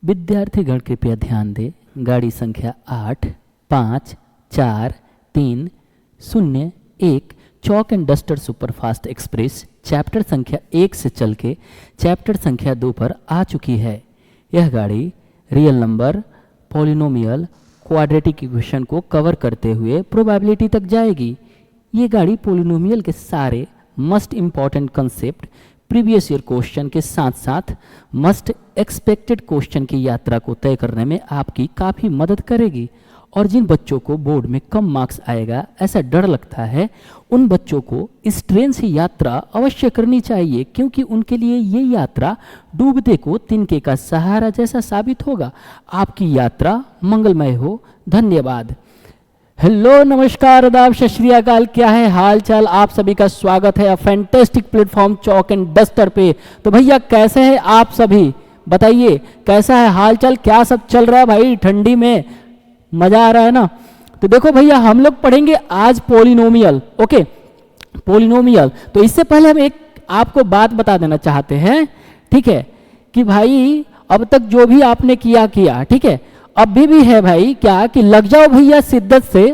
विद्यार्थीगण कृपया ध्यान दें। गाड़ी संख्या 8, 5, 4, 3, 0, 1 चौक and duster superfast express chapter संख्या 1 से चल के चैप्टर संख्या 2 पर आ चुकी है। यह गाड़ी real number, polynomial, quadratic equation को कवर करते हुए प्रोबेबिलिटी तक जाएगी। ये गाड़ी पॉलिनोमियल के सारे must important concept, previous year question के साथ साथ मस्ट एक्सपेक्टेड क्वेश्चन की यात्रा को तय करने में आपकी काफ़ी मदद करेगी। और जिन बच्चों को बोर्ड में कम मार्क्स आएगा ऐसा डर लगता है, उन बच्चों को इस ट्रेन से यात्रा अवश्य करनी चाहिए, क्योंकि उनके लिए ये यात्रा डूबते को तिनके का सहारा जैसा साबित होगा। आपकी यात्रा मंगलमय हो। धन्यवाद। हेलो, नमस्कार, आदाब, सत श्री अकाल। क्या है हाल चाल? आप सभी का स्वागत है fantastic platform Chowk and duster पे। तो भैया कैसे हैं आप सभी? बताइए कैसा है हाल चाल, क्या सब चल रहा है भाई? ठंडी में मजा आ रहा है ना? तो देखो भैया, हम लोग पढ़ेंगे आज पॉलिनोमियल। Okay, polynomial. तो इससे पहले हम एक आपको बात बता देना चाहते हैं, ठीक है, कि भाई अब तक जो भी आपने किया, ठीक है, अभी भी है भाई क्या कि लग जाओ भैया शिद्दत से,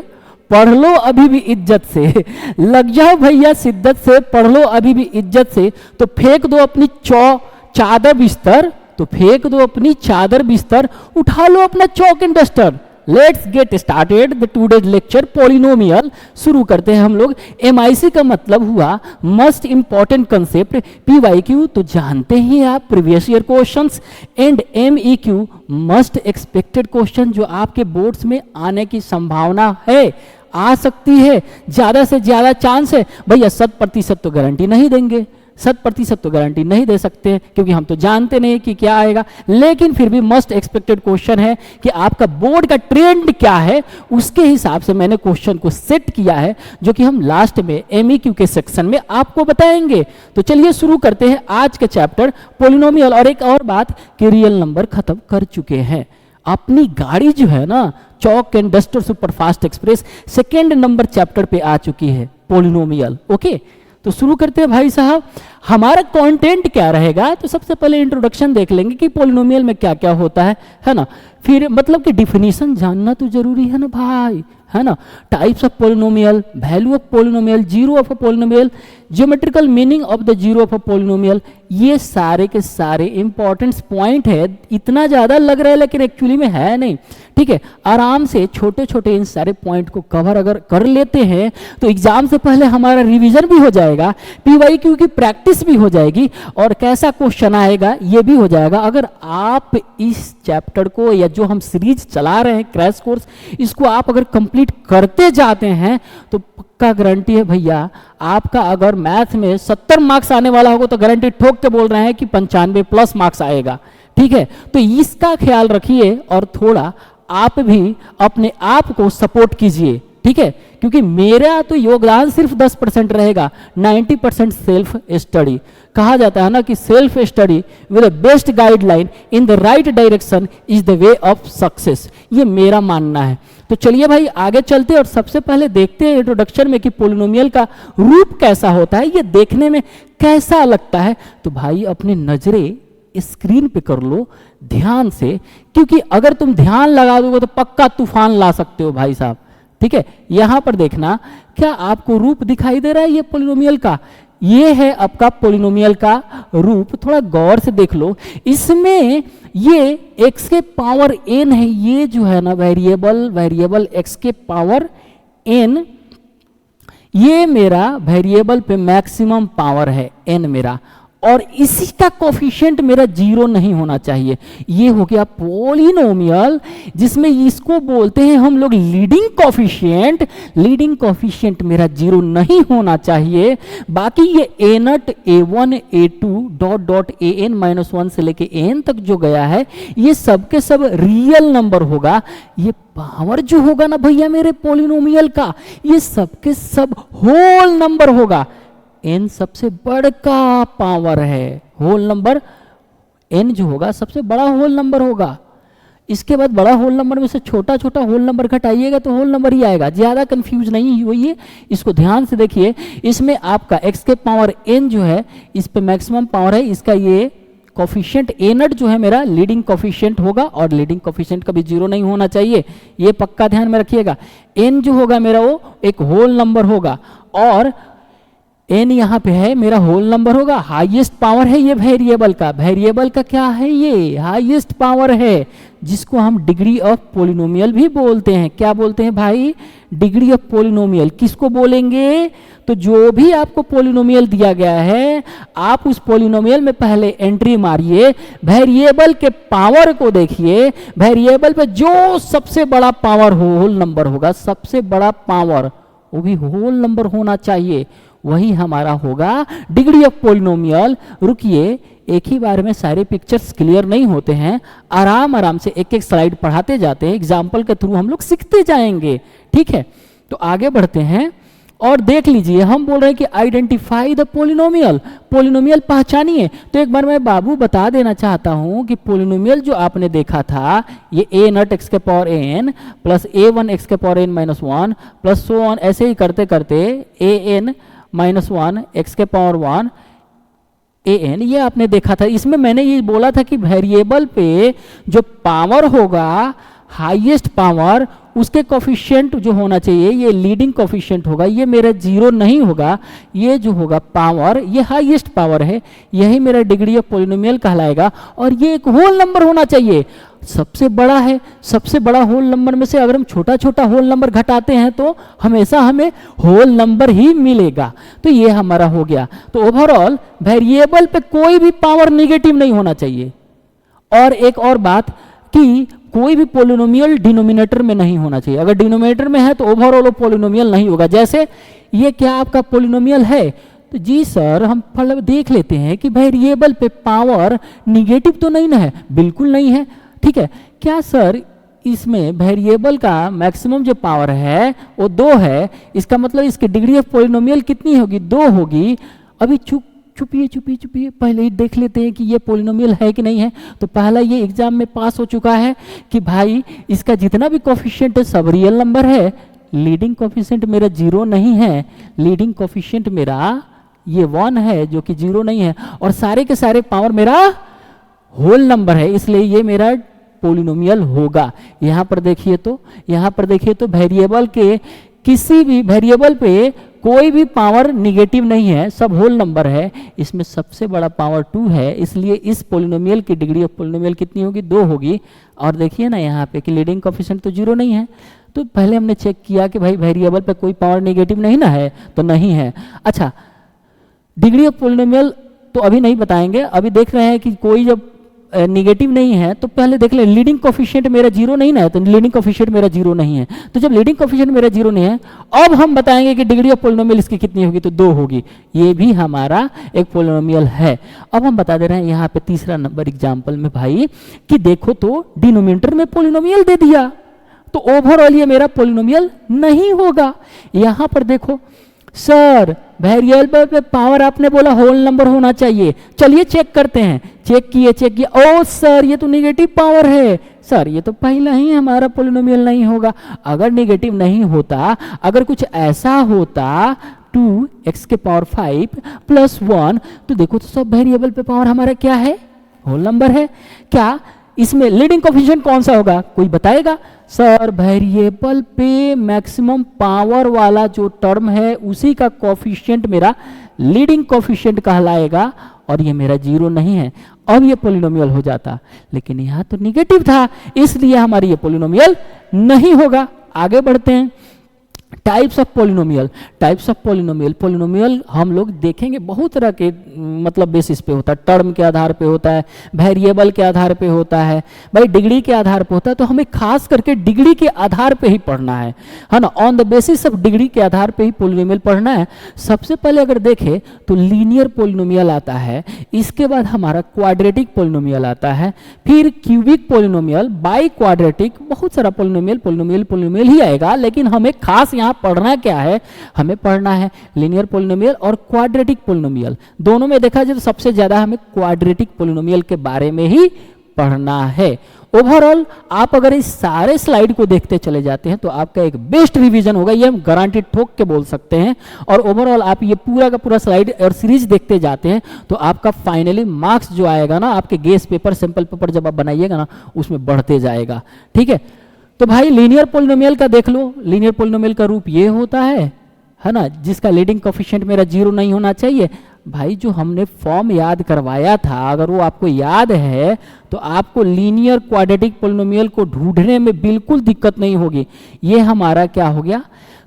पढ़ लो अभी भी इज्जत से। लग जाओ भैया शिद्दत से, पढ़ लो अभी भी इज्जत से। तो फेंक दो अपनी चादर बिस्तर, तो फेंक दो अपनी चादर बिस्तर, उठा लो अपना chalk and duster. Let's get started the today's lecture polynomial. शुरू करते हैं हम लोग। MIC का मतलब हुआ मस्ट इंपॉर्टेंट कंसेप्ट, PYQ तो जानते ही आप, previous year questions, and MEQ must expected question, जो आपके बोर्ड्स में आने की संभावना है, आ सकती है, ज्यादा से ज्यादा चांस है। भैया 100% तो गारंटी नहीं देंगे, 100% तो गारंटी नहीं दे सकते, क्योंकि हम तो जानते नहीं कि क्या आएगा, लेकिन फिर भी मस्ट एक्सपेक्टेड क्वेश्चन है कि आपका बोर्ड का ट्रेंड क्या है, उसके हिसाब से मैंने क्वेश्चन को सेट किया है, जो कि हम लास्ट में MEQ के सेक्शन में आपको बताएंगे। तो चलिए शुरू करते हैं आज का चैप्टर पॉलिनोमियल। और एक और बात कि रियल नंबर खत्म कर चुके हैं। अपनी गाड़ी जो है ना, chalk and duster superfast express, second number chapter पे आ चुकी है, पॉलिनोमियल। ओके, तो शुरू करते हैं भाई साहब। हमारा कंटेंट क्या रहेगा? तो सबसे पहले इंट्रोडक्शन देख लेंगे कि पॉलिनोमियल में क्या क्या होता है ना। फिर मतलब कि डिफिनीशन जानना तो जरूरी है ना भाई, है ना। Types of polynomial, value of polynomial, zero of a polynomial, geometrical meaning of the zero of a polynomial, ये सारे के सारे इंपॉर्टेंट पॉइंट है। इतना ज्यादा लग रहा है लेकिन एक्चुअली में है नहीं, ठीक है। आराम से छोटे छोटे इन सारे पॉइंट को कवर अगर कर लेते हैं तो एग्जाम से पहले हमारा रिवीजन भी हो जाएगा, PYQ की प्रैक्टिस भी हो जाएगी, और कैसा क्वेश्चन आएगा ये भी हो जाएगा। अगर आप इस चैप्टर को, या जो हम सीरीज चला रहे हैं क्रैश कोर्स, इसको आप अगर कंप्लीट करते जाते हैं तो पक्का गारंटी है भैया, आपका अगर मैथ में 70 मार्क्स आने वाला होगा तो गारंटी ठोक के बोल रहे हैं कि 95+ मार्क्स आएगा, ठीक है। तो इसका ख्याल रखिए और थोड़ा आप भी अपने आप को सपोर्ट कीजिए, ठीक है, क्योंकि मेरा तो योगदान सिर्फ 10% रहेगा, 90% सेल्फ स्टडी। कहा जाता है ना कि self study with the best guideline in the right direction is the way of success, ये मेरा मानना है। तो चलिए भाई आगे चलते हैं और सबसे पहले देखते हैं इंट्रोडक्शन में कि पॉलिनोमियल का रूप कैसा होता है, ये देखने में कैसा लगता है। तो भाई अपनी नजरें स्क्रीन पे कर लो ध्यान से, क्योंकि अगर तुम ध्यान लगा दोगे तो पक्का तूफान ला सकते हो भाई साहब, ठीक है। यहां पर देखना, क्या आपको रूप दिखाई दे रहा है ये पॉलिनोमियल का? ये है आपका पॉलिनोमियल का रूप, थोड़ा गौर से देख लो। इसमें ये x के पावर n है, ये जो है ना वेरिएबल x के पावर n, ये मेरा वेरिएबल पे मैक्सिमम पावर है n मेरा, और इसी का कोफिशिएंट मेरा 0 नहीं होना चाहिए। ये हो गया पॉलिनोमियल, जिसमें इसको बोलते हैं हम लोग लीडिंग कोफिशिएंट। लीडिंग कोफिशिएंट मेरा 0 नहीं होना चाहिए। बाकी ये A0, A1, A2 dot AN-1 से लेके n तक जो गया है, ये सब के सब रियल नंबर होगा। ये पावर जो होगा ना भैया मेरे पॉलिनोमियल का, ये सब के सब होल नंबर होगा। n सबसे बड़का पावर है, होल नंबर n जो होगा सबसे बड़ा होल नंबर होगा। इसके बाद बड़ा होल नंबर में से छोटा छोटा होल नंबर घटाइएगा तो होल नंबर ही आएगा। ज्यादा कंफ्यूज नहीं होइए, इसको ध्यान से देखिए। इसमें आपका x के पावर n जो है, इस पे मैक्सिमम पावर है, इसका ये कोफिशिएंट ए नट जो है मेरा लीडिंग कोफिशिएंट होगा, और लीडिंग कोफिशिएंट कभी जीरो नहीं होना चाहिए, ये पक्का ध्यान में रखिएगा। एन जो होगा मेरा वो एक होल नंबर होगा, और एन यहाँ पे है मेरा होल नंबर होगा। हाईएस्ट पावर है ये वेरिएबल का, वेरिएबल का क्या है ये हाईएस्ट पावर है, जिसको हम डिग्री ऑफ पोलिनोमियल भी बोलते हैं। क्या बोलते हैं भाई? Degree of polynomial. किसको बोलेंगे? तो जो भी आपको पोलिनोमियल दिया गया है, आप उस पोलिनोमियल में पहले एंट्री मारिए, वेरिएबल के पावर को देखिए, वेरिएबल पे जो सबसे बड़ा पावर होल नंबर होगा, सबसे बड़ा पावर वो भी होल नंबर होना चाहिए, वही हमारा होगा डिग्री ऑफ पोलिनोमियल। रुकिए, एक ही बार में सारे पिक्चर्स क्लियर नहीं होते हैं, आराम आराम से एक एक स्लाइड पढ़ाते जाते हैं, एग्जाम्पल के थ्रू हम लोग सीखते जाएंगे, ठीक है। तो आगे बढ़ते हैं और देख लीजिए, हम बोल रहे हैं कि आइडेंटिफाई द पोलिनोमियल, पोलिनोमियल पहचानिए। तो एक बार मैं बाबू बता देना चाहता हूं कि पोलिनोमियल जो आपने देखा था, ये ए नट एक्स के power n plus a one x के power n minus one plus so on, ऐसे ही करते करते a n minus one x के पावर वन ए एन, ये आपने देखा था। इसमें मैंने ये बोला था कि वेरिएबल पे जो पावर होगा, हाईएस्ट पावर, उसके कोफिशिएंट जो होना चाहिए ये लीडिंग कोफिशिएंट होगा, ये मेरा जीरो नहीं होगा, ये जो होगा पावर ये हाईएस्ट पावर है, यही मेरा डिग्री ऑफ पोलिनोमियल कहलाएगा, और ये एक होल नंबर होना चाहिए। सबसे बड़ा है, सबसे बड़ा होल नंबर में से अगर हम छोटा छोटा होल नंबर घटाते हैं तो हमेशा हमें होल नंबर ही मिलेगा। तो ये हमारा हो गया। तो ओवरऑल वेरिएबल पे कोई भी पावर निगेटिव नहीं होना चाहिए। और एक और बात कि कोई भी पोलिनोमियल डिनोमिनेटर में नहीं होना चाहिए, अगर डिनोमिनेटर में है तो ओवरऑल पोलिनोमियल नहीं होगा। जैसे ये क्या आपका पोलिनोमियल है? तो जी सर, हम देख लेते हैं कि वेरिएबल पे पावर निगेटिव तो नहीं ना है, बिल्कुल नहीं है, ठीक है। क्या सर इसमें वेरिएबल का मैक्सिमम जो पावर है वो 2 है, इसका मतलब इसकी डिग्री ऑफ पोलिनोमियल कितनी होगी? 2 होगी। अभी छुपिए, पहले ही देख लेते हैं कि ये पोलिनोमियल है कि नहीं है। तो पहला ये एग्जाम में पास हो चुका है कि भाई इसका जितना भी कोफिशिएंट है सब रियल नंबर है, लीडिंग कोफिशिएंट मेरा 0 नहीं है, लीडिंग कोफिशिएंट मेरा ये 1 है जो कि 0 नहीं है, और सारे के सारे पावर मेरा होल नंबर है, इसलिए ये मेरा पोलिनोमियल होगा। यहाँ पर देखिए तो वेरिएबल के किसी भी वेरिएबल पे कोई भी पावर निगेटिव नहीं है, सब होल नंबर है, इसमें सबसे बड़ा पावर 2 है, इसलिए इस पोलिनोमियल की डिग्री ऑफ पोलिनोमियल कितनी होगी? 2 होगी। और देखिए ना यहाँ पे कि लीडिंग कोफिशिएंट तो 0 नहीं है, तो पहले हमने चेक किया कि भाई वेरिएबल पे कोई पावर निगेटिव नहीं ना है, तो नहीं है। अच्छा, डिग्री ऑफ पोलिनोमियल तो अभी नहीं बताएंगे, अभी देख रहे हैं कि कोई जब निगेटिव नहीं है तो पहले देख ले लीडिंग कोफिशिएंट मेरा 0 नहीं ना है, तो लीडिंग कोफिशिएंट मेरा 0 नहीं है। तो जब लीडिंग कोफिशिएंट मेरा 0 नहीं है, अब हम बताएंगे कि डिग्री ऑफ पोलिनोमियल इसकी कितनी होगी, तो 2 होगी। ये भी हमारा एक पोलिनोमियल है। अब हम बता दे रहे हैं यहाँ पे तीसरा नंबर एग्जाम्पल में भाई कि देखो तो डिनोमिनेटर में पोलिनोमियल दे दिया, तो ओवरऑल ये मेरा पोलिनोमियल नहीं होगा। यहाँ पर देखो सर, वेरिएबल पे पावर आपने बोला होल नंबर होना चाहिए, चलिए चेक करते हैं। चेक किए, ओ सर ये तो निगेटिव पावर है, सर ये तो पहला ही हमारा पोलिनोमियल नहीं होगा। अगर निगेटिव नहीं होता, अगर कुछ ऐसा होता 2x के पावर 5 प्लस 1, तो देखो तो सब वेरिएबल पे पावर हमारा क्या है? होल नंबर है। क्या इसमें लीडिंग कोफिशिएंट कौन सा होगा? कोई बताएगा? सर वेरिएबल पे मैक्सिमम पावर वाला जो टर्म है उसी का कोफिशिएंट मेरा लीडिंग कोफिशिएंट कहलाएगा, और ये मेरा 0 नहीं है। अब ये पोलिनोमियल हो जाता, लेकिन यहाँ तो निगेटिव था, इसलिए हमारी ये पोलिनोमियल नहीं होगा। आगे बढ़ते हैं। टाइप्स ऑफ पोलिनोमियल, पोलिनोमियल हम लोग देखेंगे बहुत तरह के मतलब बेसिस पे होता है, टर्म के आधार पे होता है, वेरिएबल के आधार पे होता है, भाई डिग्री के आधार पे होता है। तो हमें खास करके डिग्री के आधार पे ही पढ़ना है ना, on the basis of degree के आधार पे ही पोलिनोमियल पढ़ना है। सबसे पहले अगर देखें तो लीनियर पोलिनोमियल आता है, इसके बाद हमारा क्वाड्रेटिक पोलिनोमियल आता है, फिर क्यूबिक पोलिनोमियल, बाई क्वाड्रेटिक, बहुत सारा पोलिनोमियल ही आएगा। लेकिन हमें खास यहाँ पढ़ना क्या है? हमें पढ़ना है लीनियर पोलिनोमियल और क्वाड्रेटिक पोलिनोमियल। दोनों में देखा जाए तो सबसे ज्यादा हमें क्वाड्रेटिक पोलिनोमियल के बारे में ही पढ़ना है। ओवरऑल आप अगर इस सारे स्लाइड को देखते चले जाते हैं तो आपका एक बेस्ट रिवीजन होगा, ये हम गारंटी ठोक के बोल सकते हैं। और ओवरऑल आप ये पूरा का पूरा स्लाइड और सीरीज देखते जाते हैं तो आपका फाइनली मार्क्स जो आएगा ना, आपके गेस पेपर, सिंपल पेपर जब आप बनाइएगा ना, उसमें बढ़ते जाएगा। ठीक है, तो भाई लीनियर पोलिनोमियल का देख लो। लीनियर पोलिनोमियल का रूप ये होता है ना, जिसका लीडिंग कोफिशिएंट मेरा 0 नहीं होना चाहिए। भाई जो हमने फॉर्म याद करवाया था, अगर वो आपको याद है तो आपको लीनियर क्वाड्रेटिक पोलिनोमियल को ढूंढने में बिल्कुल दिक्कत नहीं होगी। ये हमारा क्या हो गया,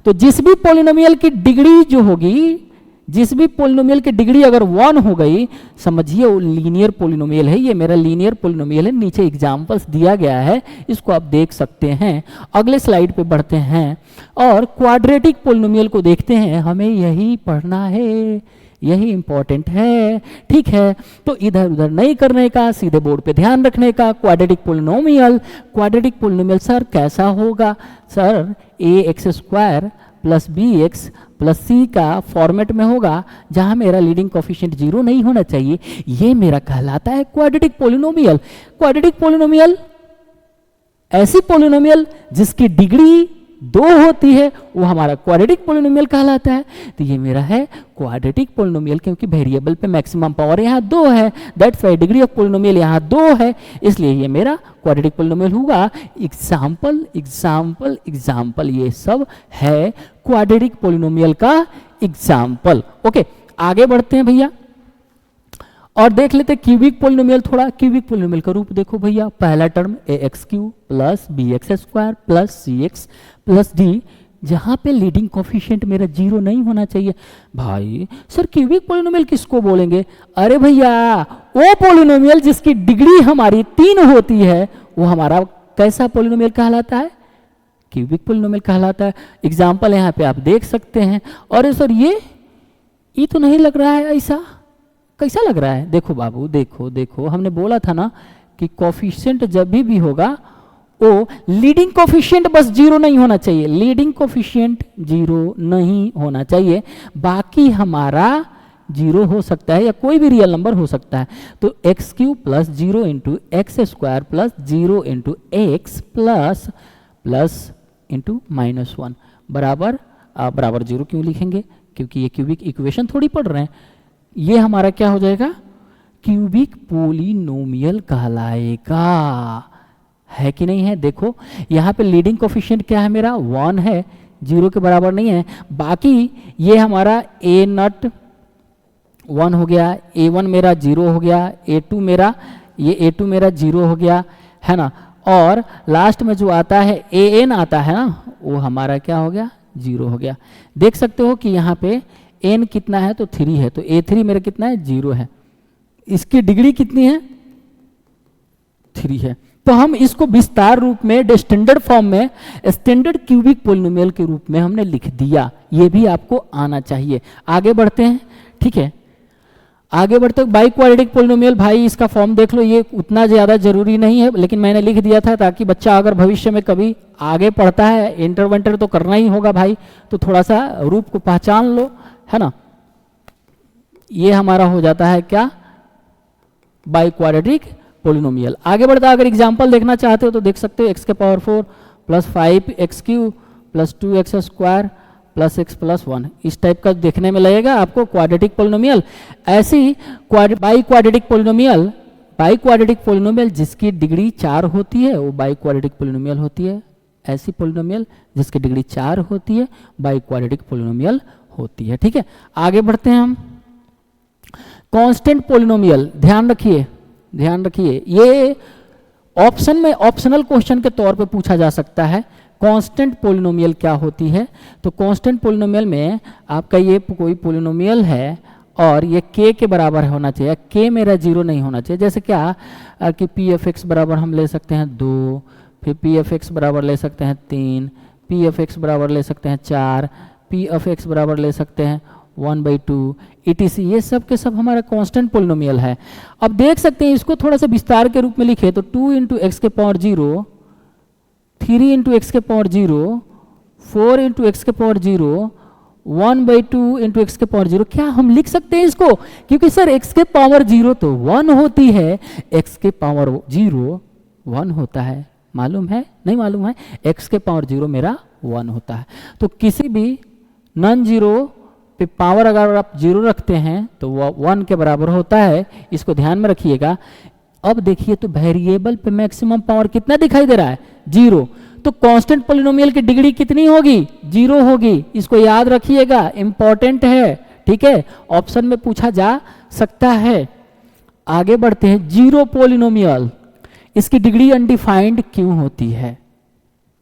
तो जिस भी पोलिनोमियल की डिग्री जो होगी, जिस भी पोलिनोमियल की डिग्री अगर 1 हो गई, समझिए वो लीनियर पोलिनोमियल है। ये मेरा लीनियर पोलिनोमियल है। नीचे एग्जांपल्स दिया गया है, इसको आप देख सकते हैं। अगले स्लाइड पे बढ़ते हैं और क्वाड्रेटिक पोलिनोमियल को देखते हैं। हमें यही पढ़ना है, यही इंपॉर्टेंट है। ठीक है, तो इधर उधर नहीं करने का, सीधे बोर्ड पे ध्यान रखने का। Quadratic polynomial, quadratic polynomial sir कैसा होगा? Sir ax² plus bx plus c का फॉर्मेट में होगा, जहां मेरा लीडिंग कोफिशिएंट 0 नहीं होना चाहिए। ये मेरा कहलाता है क्वाड्रेटिक पोलिनोमियल। क्वाड्रेटिक पोलिनोमियल ऐसी पोलिनोमियल जिसकी डिग्री 2 होती है, वो हमारा क्वाड्रेटिक पोलिनोमियल कहलाता है। तो ये मेरा है क्वाड्रेटिक पोलिनोमियल, क्योंकि वेरिएबल पे मैक्सिमम पावर यहाँ 2 है, that's why degree of polynomial यहाँ 2 है, इसलिए ये मेरा क्वाड्रेटिक पोलिनोमियल होगा। एग्जाम्पल एग्जाम्पल एग्जाम्पल, ये सब है क्वाड्रेटिक पोलिनोमियल का एग्जाम्पल। ओके, आगे बढ़ते हैं भैया और देख लेते हैं क्यूबिक पोलिनोमियल। थोड़ा क्यूबिक पोलिनोमियल का रूप देखो भैया। पहला term ax³ plus bx² plus cx plus d, जहां पे लीडिंग कोफिशिएंट मेरा 0 नहीं होना चाहिए। भाई सर क्यूबिक पोलिनोमियल किसको बोलेंगे? अरे भैया वो पोलिनोमियल जिसकी डिग्री हमारी 3 होती है, वो हमारा कैसा पोलिनोमियल कहलाता है? क्यूबिक पोलिनोमियल कहलाता है। एग्जाम्पल यहाँ पे आप देख सकते हैं। और सर ये तो नहीं लग रहा है ऐसा, कैसा लग रहा है? देखो बाबू, देखो देखो, हमने बोला था ना कि कोफिशिएंट जब भी होगा वो लीडिंग कोफिशिएंट बस 0 नहीं होना चाहिए। लीडिंग कोफिशिएंट 0 नहीं होना चाहिए, बाकी हमारा 0 हो सकता है या कोई भी रियल नंबर हो सकता है। तो x³ plus 0 into x² plus 0 into x plus into -1 बराबर 0 क्यों लिखेंगे? क्योंकि ये क्यूबिक इक्वेशन थोड़ी पढ़ रहे हैं। ये हमारा क्या हो जाएगा? क्यूबिक पोलिनोमियल कहलाएगा, है कि नहीं है? देखो यहाँ पे लीडिंग कोफिशिएंट क्या है मेरा? 1 है, 0 के बराबर नहीं है। बाकी ये हमारा a0 1 हो गया, a1 मेरा 0 हो गया, a2 मेरा 0 हो गया, है ना। और लास्ट में जो आता है an आता है ना, वो हमारा क्या हो गया? 0 हो गया। देख सकते हो कि यहाँ पे n कितना है? तो 3 है, तो a3 मेरा कितना है? 0 है। इसकी डिग्री कितनी है? 3 है। तो हम इसको विस्तार रूप में, स्टैंडर्ड फॉर्म में, स्टैंडर्ड क्यूबिक पोलिनोमियल के रूप में हमने लिख दिया। ये भी आपको आना चाहिए। आगे बढ़ते हैं, ठीक है। आगे बढ़ते बाई क्वाड्रेटिक पोलिनोमियल, भाई इसका फॉर्म देख लो। ये उतना ज़्यादा जरूरी नहीं है, लेकिन मैंने लिख दिया था ताकि बच्चा अगर भविष्य में कभी आगे पढ़ता है, इंटरवेंटर तो करना ही होगा भाई, तो थोड़ा सा रूप को पहचान लो, है ना। ये हमारा हो जाता है क्या? By quadratic polynomial. आगे बढ़ता, अगर एग्जाम्पल देखना चाहते हो तो देख सकते हो। x⁴ plus 5x³ plus 2x² plus x plus 1, इस टाइप का देखने में लगेगा आपको क्वाड्रेटिक पोलिनोमियल। ऐसी बाई क्वाड्रेटिक पोलिनोमियल जिसकी डिग्री 4 होती है, वो बाई क्वाड्रेटिक पोलिनोमियल होती है। ऐसी पोलिनोमियल जिसकी डिग्री 4 होती है, बाई क्वाड्रेटिक पोलिनोमियल होती है। ठीक है, आगे बढ़ते हैं हम। कांस्टेंट पोलिनोमियल, ध्यान रखिए, ये ऑप्शन में ऑप्शनल क्वेश्चन के तौर पे पूछा जा सकता है। कांस्टेंट पोलिनोमियल क्या होती है? तो कांस्टेंट पोलिनोमियल में आपका ये कोई पोलिनोमियल है और ये k के बराबर होना चाहिए। k मेरा 0 नहीं होना चाहिए। जैसे क्या कि p(f(x) बराबर हम ले सकते हैं 2, फिर p(f(x) बराबर ले सकते हैं 3, p(f(x) बराबर ले सकते हैं 4, p(f(x) बराबर ले सकते हैं 1/2 etc। ये सब के सब हमारा कांस्टेंट पोलिनोमियल है। अब देख सकते हैं, इसको थोड़ा सा विस्तार के रूप में लिखे तो 2 × x⁴, 3 × x⁴, 4 × x⁴, 1/2 × x⁴। क्या हम लिख सकते हैं इसको? क्योंकि सर x⁴ तो 1 होती है, x⁴ 0 1 होता है, मालूम है नहीं मालूम है, x के पावर 0 मेरा 1 होता है। तो किसी भी नॉन जीरो पे पावर अगर आप 0 रखते हैं तो वो 1 के बराबर होता है, इसको ध्यान में रखिएगा। अब देखिए तो वेरिएबल पे मैक्सिमम पावर कितना दिखाई दे रहा है, 0, तो कांस्टेंट पॉलिनोमियल की डिग्री कितनी होगी, 0 होगी, इसको याद रखिएगा, इंपॉर्टेंट है, ठीक है, ऑप्शन में पूछा जा सकता है। आगे बढ़ते हैं, जीरो पॉलिनोमियल, इसकी डिग्री अनडिफाइंड क्यों होती है?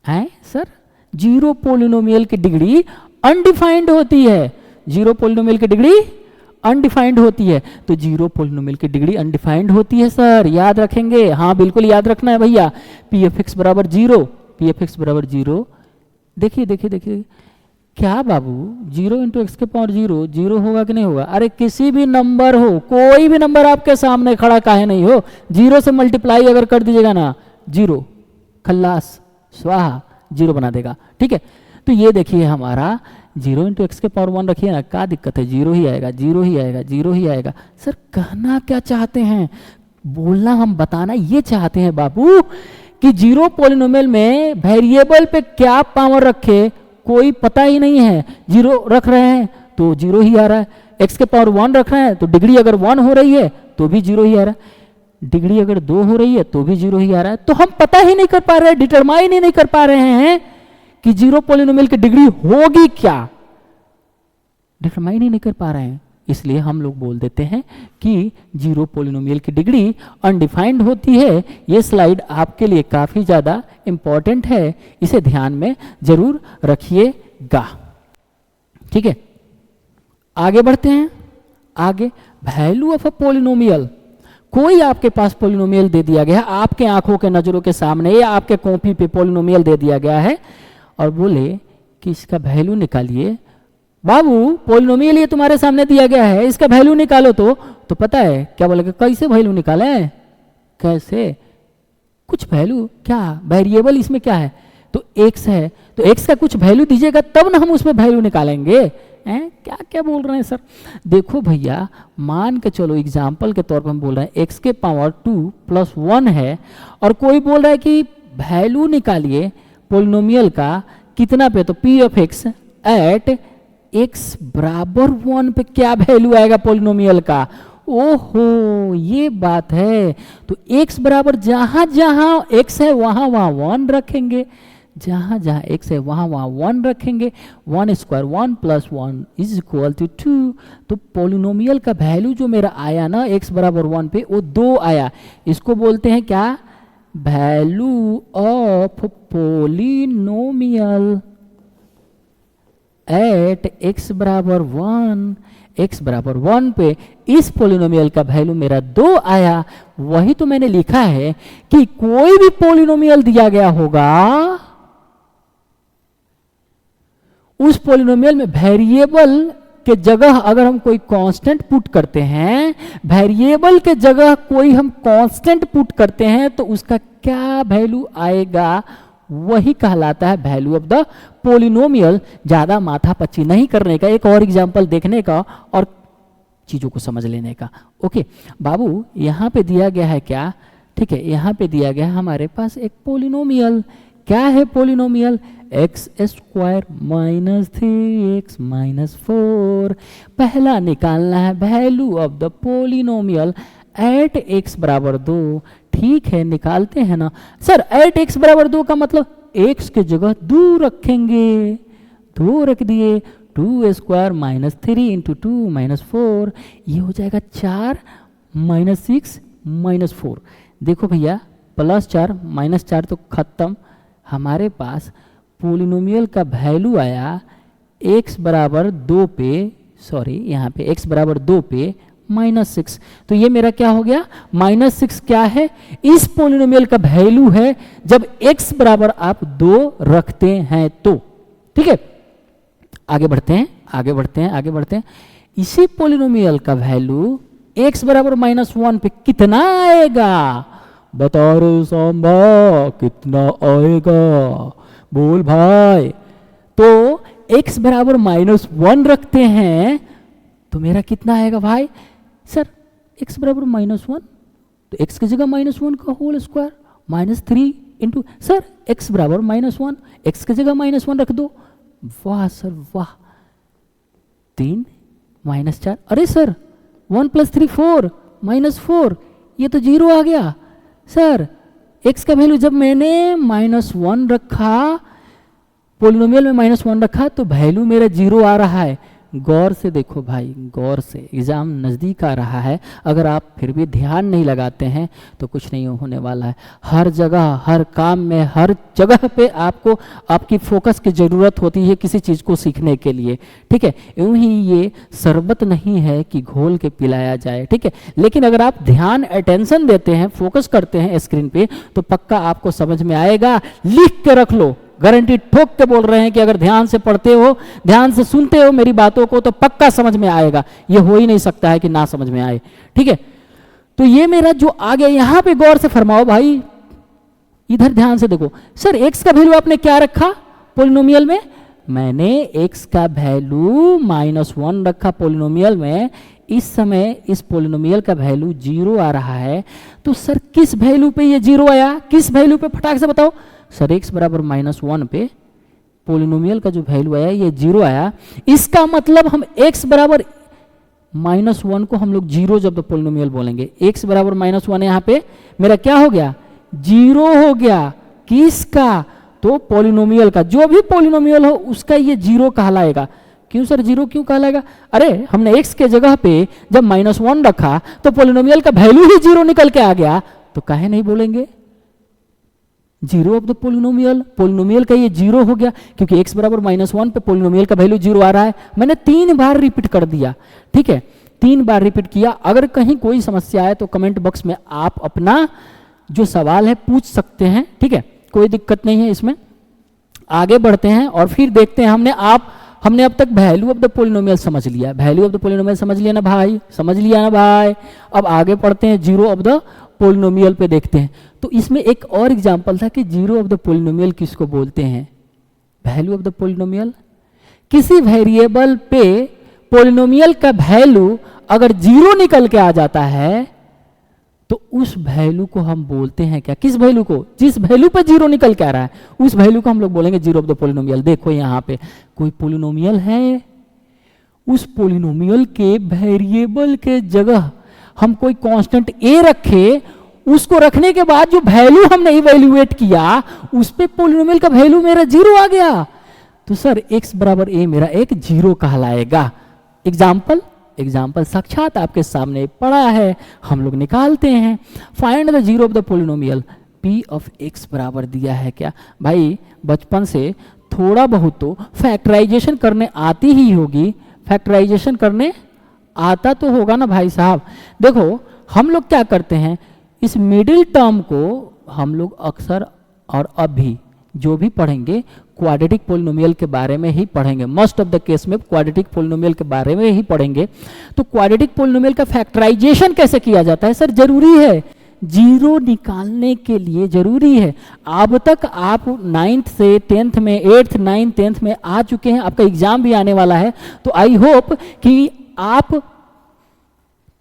सर जीरो पॉलिनोमियल की डिग्री अनडिफाइंड होती है, जीरो पॉलिनोमियल की डिग्री अनडिफाइंड होती है। तो जीरो पॉलिनोमियल की डिग्री अनडिफाइंड होती है सर, याद रखेंगे, हाँ बिल्कुल याद रखना है भैया। पी एफ एक्स बराबर 0, पी एफ एक्स बराबर 0, देखिए देखिए देखिए क्या बाबू, 0 इंटू एक्स के पावर 0, 0 होगा कि नहीं होगा? अरे किसी भी नंबर हो, कोई भी नंबर आपके सामने खड़ा काहे नहीं हो, 0 से मल्टीप्लाई अगर कर दीजिएगा ना, 0 खल्लास स्वाहा, 0 बना देगा, ठीक है। तो ये देखिए हमारा 0 इंटू एक्स के पावर 1 रखिए ना, क्या दिक्कत है, 0 ही आएगा, 0 ही आएगा, 0 ही आएगा। सर कहना क्या चाहते हैं, बोलना हम बताना ये चाहते हैं बाबू कि जीरो पॉलिनोमियल में वेरिएबल पे क्या पावर रखे कोई पता ही नहीं है। 0 रख रहे हैं तो 0 ही आ रहा है, x के पावर 1 रख रहे हैं तो डिग्री अगर 1 हो रही है तो भी 0 ही आ रहा है, डिग्री अगर 2 हो रही है तो भी 0 ही आ रहा है। तो हम पता ही नहीं कर पा रहे हैं, डिटरमाइन ही नहीं कर पा रहे हैं कि जीरो पॉलिनोमियल की डिग्री होगी क्या, डिटरमाइन ही नहीं कर पा रहे हैं। इसलिए हम लोग बोल देते हैं कि जीरो पॉलिनोमियल की डिग्री अनडिफाइंड होती है। ये स्लाइड आपके लिए काफ़ी ज़्यादा इंपॉर्टेंट है, इसे ध्यान में जरूर रखिएगा, ठीक है। आगे बढ़ते हैं, आगे वैल्यू ऑफ अ पॉलिनोमियल, कोई आपके पास पॉलिनोमियल दे दिया गया है, आपके आंखों के नज़रों के सामने या आपके कॉपी पे पॉलिनोमियल दे दिया गया है और बोले कि इसका वैल्यू निकालिए। बाबू पॉलिनोमियल ये तुम्हारे सामने दिया गया है, इसका वैल्यू निकालो। तो पता है क्या बोलेगा, कैसे वैल्यू निकालें, कैसे, कुछ वैल्यू क्या, वेरिएबल इसमें क्या है, तो x है, तो x का कुछ वैल्यू दीजिएगा तब ना हम उसमें वैल्यू निकालेंगे। क्या क्या बोल रहे हैं सर? देखो भैया, मान के चलो एग्जाम्पल के तौर पर हम बोल रहे हैं x के पावर 2 प्लस 1 है और कोई बोल रहा है कि वैल्यू निकालिए पॉलिनोमियल का कितना पे, तो p of x at x बराबर 1 पे क्या वैल्यू आएगा पॉलिनोमियल का। ओहो ये बात है, तो x बराबर जहां जहां x है वहां वहां 1 रखेंगे, जहां जहां x है वहां वहां 1 रखेंगे। 1 square 1 plus 1 is equal to 2। तो पॉलिनोमियल का वैल्यू जो मेरा आया ना x बराबर 1 पे, वो 2 आया। इसको बोलते हैं क्या, value of polynomial at x बराबर 1। x बराबर 1 पे इस पॉलिनोमियल का वैल्यू मेरा 2 आया। वही तो मैंने लिखा है कि कोई भी पॉलिनोमियल दिया गया होगा, उस पॉलिनोमियल में वेरिएबल के जगह अगर हम कोई कांस्टेंट पुट करते हैं, वेरिएबल के जगह कोई हम कांस्टेंट पुट करते हैं, तो उसका क्या वैल्यू आएगा, वही कहलाता है वैल्यू ऑफ द पॉलिनोमियल। ज्यादा माथापच्ची नहीं करने का, एक और एग्जांपल देखने का और चीजों को समझ लेने का। ओके बाबू, यहां पे दिया गया है क्या, ठीक है, यहां पे दिया गया है हमारे पास एक पॉलिनोमियल। क्या है polynomial, x square minus 3x minus 4। पहला निकालना है value of the polynomial at x बराबर 2। ठीक है निकालते हैं ना। सर एट x बराबर 2 का मतलब x के जगह 2 रखेंगे, 2 रख दिए, 2 स्क्वायर माइनस 3 इंटू 2 माइनस 4, ये हो जाएगा 4 माइनस 6 माइनस 4। देखो भैया प्लस 4 माइनस 4 तो खत्म, हमारे पास पॉलिनोमियल का वैल्यू आया x बराबर 2 पे, सॉरी यहाँ पे x बराबर 2 पे माइनस 6। तो ये मेरा क्या हो गया, माइनस 6 क्या है, इस पॉलिनोमियल का वैल्यू है जब x बराबर आप 2 रखते हैं तो। ठीक है आगे बढ़ते हैं, आगे बढ़ते हैं, आगे बढ़ते हैं। इसी पॉलिनोमियल का वैल्यू x बराबर माइनस 1 पे कितना आएगा, बता रो सांबा कितना आएगा, बोल भाई। तो x बराबर माइनस 1 रखते हैं तो मेरा कितना आएगा भाई, सर x बराबर माइनस 1 तो x की जगह माइनस 1 का whole square -3 into, sir x बराबर -1, x की जगह -1 रख दो। वाह सर वाह, 3 -4, अरे सर 1 + 3 4 -4, ये तो 0 आ गया। सर x का वैल्यू जब मैंने -1 रखा, पोलिनोमियल में -1 रखा, तो वैल्यू मेरा 0 आ रहा है। गौर से देखो भाई, गौर से, एग्ज़ाम नज़दीक आ रहा है, अगर आप फिर भी ध्यान नहीं लगाते हैं तो कुछ नहीं होने वाला है। हर जगह, हर काम में, हर जगह पे आपको आपकी फोकस की ज़रूरत होती है किसी चीज़ को सीखने के लिए, ठीक है। यूँ ही ये शरबत नहीं है कि घोल के पिलाया जाए, ठीक है। लेकिन अगर आप ध्यान, अटेंशन देते हैं, फोकस करते हैं स्क्रीन पे, तो पक्का आपको समझ में आएगा। लिख के रख लो, गारंटी ठोक के बोल रहे हैं कि अगर ध्यान से पढ़ते हो, ध्यान से सुनते हो मेरी बातों को, तो पक्का समझ में आएगा। ये हो ही नहीं सकता है कि ना समझ में आए, ठीक है। तो ये मेरा जो आ गया, यहां पे गौर से फरमाओ भाई, इधर ध्यान से देखो। सर x का वैल्यू आपने क्या रखा पोलिनोमियल में? मैंने x का वैल्यू -1 रखा पोलिनोमियल में। इस समय इस पोलिनोमियल का वैल्यू 0 आ रहा है, तो सर किस वैल्यू पे ये 0 आया? किस वैल्यू पे, फटाक से बताओ। सर x बराबर -1 पे पोलिनोमियल का जो वैल्यू आया ये 0 आया। इसका मतलब हम x बराबर -1 को हम लोग 0 जब पोलिनोमियल बोलेंगे, x बराबर -1 यहाँ पे मेरा क्या हो गया? 0 हो गया। किसका? तो पोलिनोमियल का, जो भी पोलिनोमियल हो उसका ये 0 कहलाएगा। क्यों सर 0 क्यों कहलाएगा? अरे हमने x के जगह पे जब -1 रखा तो पोलिनोमियल का वैल्यू ही 0 निकल के आ गया, तो काहे नहीं बोलेंगे 0 ऑफ द पोलिनोमियल? पोलिनोमियल का ये 0 हो गया क्योंकि x बराबर -1 पे पोलिनोमियल का वैल्यू 0 आ रहा है। मैंने 3 बार रिपीट कर दिया, ठीक है, 3 बार रिपीट किया। अगर कहीं कोई समस्या है तो कमेंट बॉक्स में आप अपना जो सवाल है पूछ सकते हैं, ठीक है, कोई दिक्कत नहीं है इसमें। आगे बढ़ते हैं और फिर देखते हैं। हमने अब तक वैल्यू ऑफ द पोलिनोमियल समझ लिया, वैल्यू ऑफ द पोलिनोमियल समझ लिया ना भाई, समझ लिया ना भाई। अब आगे पढ़ते हैं, 0 ऑफ द पोलिनोमियल पे देखते हैं। तो इसमें एक और एग्जांपल था कि 0 ऑफ द पोलिनोमियल किसको बोलते हैं? वैल्यू ऑफ द पोलिनोमियल, किसी वेरिएबल पे पोलिनोमियल का वैल्यू अगर 0 निकल के आ जाता है तो उस वैल्यू को हम बोलते हैं क्या? किस वैल्यू को? जिस वैल्यू पे 0 निकल के आ रहा है उस वैल्यू को हम लोग बोलेंगे 0 ऑफ द पोलिनोमियल। देखो यहाँ पे कोई पोलिनोमियल है, उस पोलिनोमियल के वेरिएबल के जगह हम कोई कांस्टेंट a रखे, उसको रखने के बाद जो वैल्यू हमने इवैल्यूएट किया उस पे पोलिनोमियल का वैल्यू मेरा 0 आ गया, तो सर x बराबर a मेरा एक 0 कहलाएगा। एग्जाम्पल साक्षात आपके सामने पड़ा है, हम लोग निकालते हैं। Find the 0 of the polynomial p of x बराबर दिया है क्या? भाई बचपन से थोड़ा बहुत तो फैक्टराइजेशन करने आती ही होगी, फैक्टराइजेशन करने आता तो होगा ना भाई साहब। देखो हम लोग क्या करते हैं, इस मिडिल टर्म को हम लोग अक्सर और अभी जो भी पढ़ेंगे क्वाड्रेटिक पोलिनोमियल के बारे में ही पढ़ेंगे। मोस्ट ऑफ द केस में क्वाड्रेटिक पोलिनोमियल के बारे में ही पढ़ेंगे। तो क्वाड्रेटिक पोलिनोमियल का फैक्टराइजेशन कैसे किया जाता है? सर जरूरी है, 0 निकालने के लिए जरूरी है। अब तक आप 9th से 10th में, 8th 9th 10th में आ चुके हैं, आपका एग्जाम भी आने वाला है, तो आई होप कि आप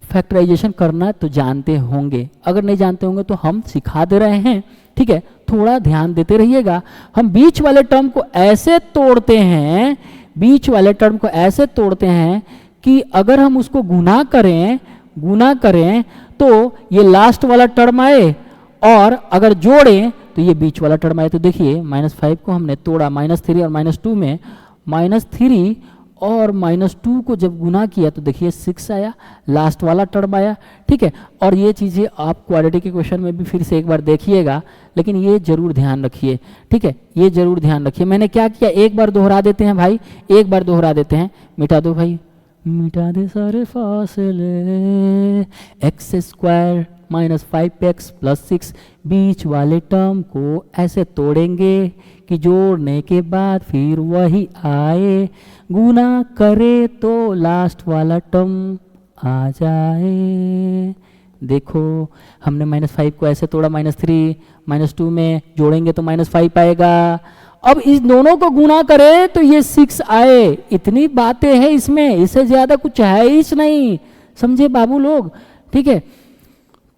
फैक्टराइजेशन करना तो जानते होंगे। अगर नहीं जानते होंगे तो हम सिखा दे रहे हैं, ठीक है, थोड़ा ध्यान देते रहिएगा। हम बीच वाले टर्म को ऐसे तोड़ते हैं, बीच वाले टर्म को ऐसे तोड़ते हैं कि अगर हम उसको गुना करें तो ये लास्ट वाला टर्म आए, और अगर जोड़ें तो ये बीच वाला टर्म आए। तो देखिए -5 को हमने तोड़ा, -3 और -2 में, -3 और -2 को जब गुना किया तो देखिए 6 आया, लास्ट वाला टर्म आया, ठीक है। और ये चीज़ें आप क्वाड्रेटिक के क्वेश्चन में भी फिर से एक बार देखिएगा, लेकिन ये जरूर ध्यान रखिए, ठीक है, ये जरूर ध्यान रखिए। मैंने क्या किया, एक बार दोहरा देते हैं भाई, एक बार दोहरा देते हैं। मिटा दो भाई, मिटा दे सारे फासले, x² -5x + 6, बीच वाले टर्म को ऐसे तोड़ेंगे कि जोड़ने के बाद फिर वही आए, गुना करे तो लास्ट वाला टर्म आ जाए। देखो हमने -5 को ऐसे तोड़ा, -3 -2 में जोड़ेंगे तो -5 आएगा। अब इस दोनों को गुना करें तो ये 6 आए। इतनी बातें हैं इसमें, इससे ज्यादा कुछ है ही नहीं, समझे बाबू लोग, ठीक है।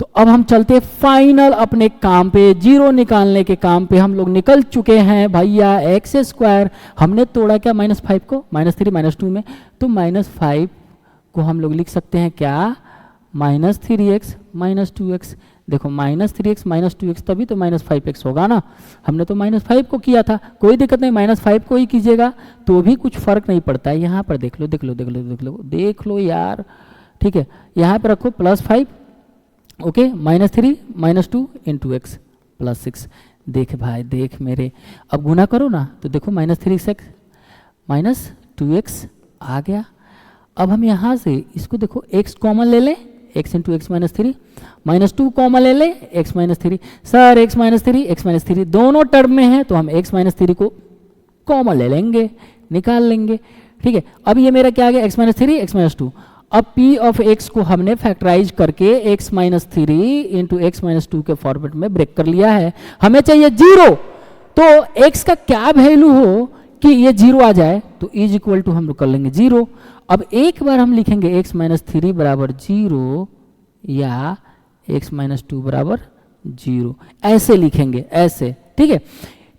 तो अब हम चलते फाइनल अपने काम पे, जीरो निकालने के काम पे हम लोग निकल चुके हैं भैया। एक्स स्क्वायर हमने तोड़ा क्या -5 को, -3 -2 में, तो -5 को हम लोग लिख सकते हैं क्या, -3x -2x। देखो -3x -2x तभी तो -5x होगा ना, हमने तो -5 को किया था, कोई दिक्कत नहीं, -5 को ही कीजिएगा तो भी कुछ फर्क नहीं पड़ता है। यहाँ पर देख लो देख लो देख लो देख लो देख लो यार, ठीक है, यहाँ पर रखो +5, ओके, -3 -2 × x +6। देख भाई देख मेरे, अब गुना करो ना तो देखो -3x -2x आ गया। अब हम यहाँ से इसको देखो x कॉमन ले लें, x × x -3, -2 कॉमन ले लें, x -3। सर x -3 दोनों टर्म में है तो हम x -3 को कॉमन ले लेंगे, निकाल लेंगे, ठीक है। अब ये मेरा क्या आ गया, x -3 x -2। अब p ऑफ x को हमने फैक्टराइज करके x -3 × x -2 के फॉर्मेट में ब्रेक कर लिया है। हमें चाहिए 0, तो x का क्या वैल्यू हो कि ये 0 आ जाए, तो इज इक्वल टू हम लोग कर लेंगे 0। अब एक बार हम लिखेंगे x -3 बराबर 0 या x -2 बराबर 0, ऐसे लिखेंगे, ऐसे, ठीक है।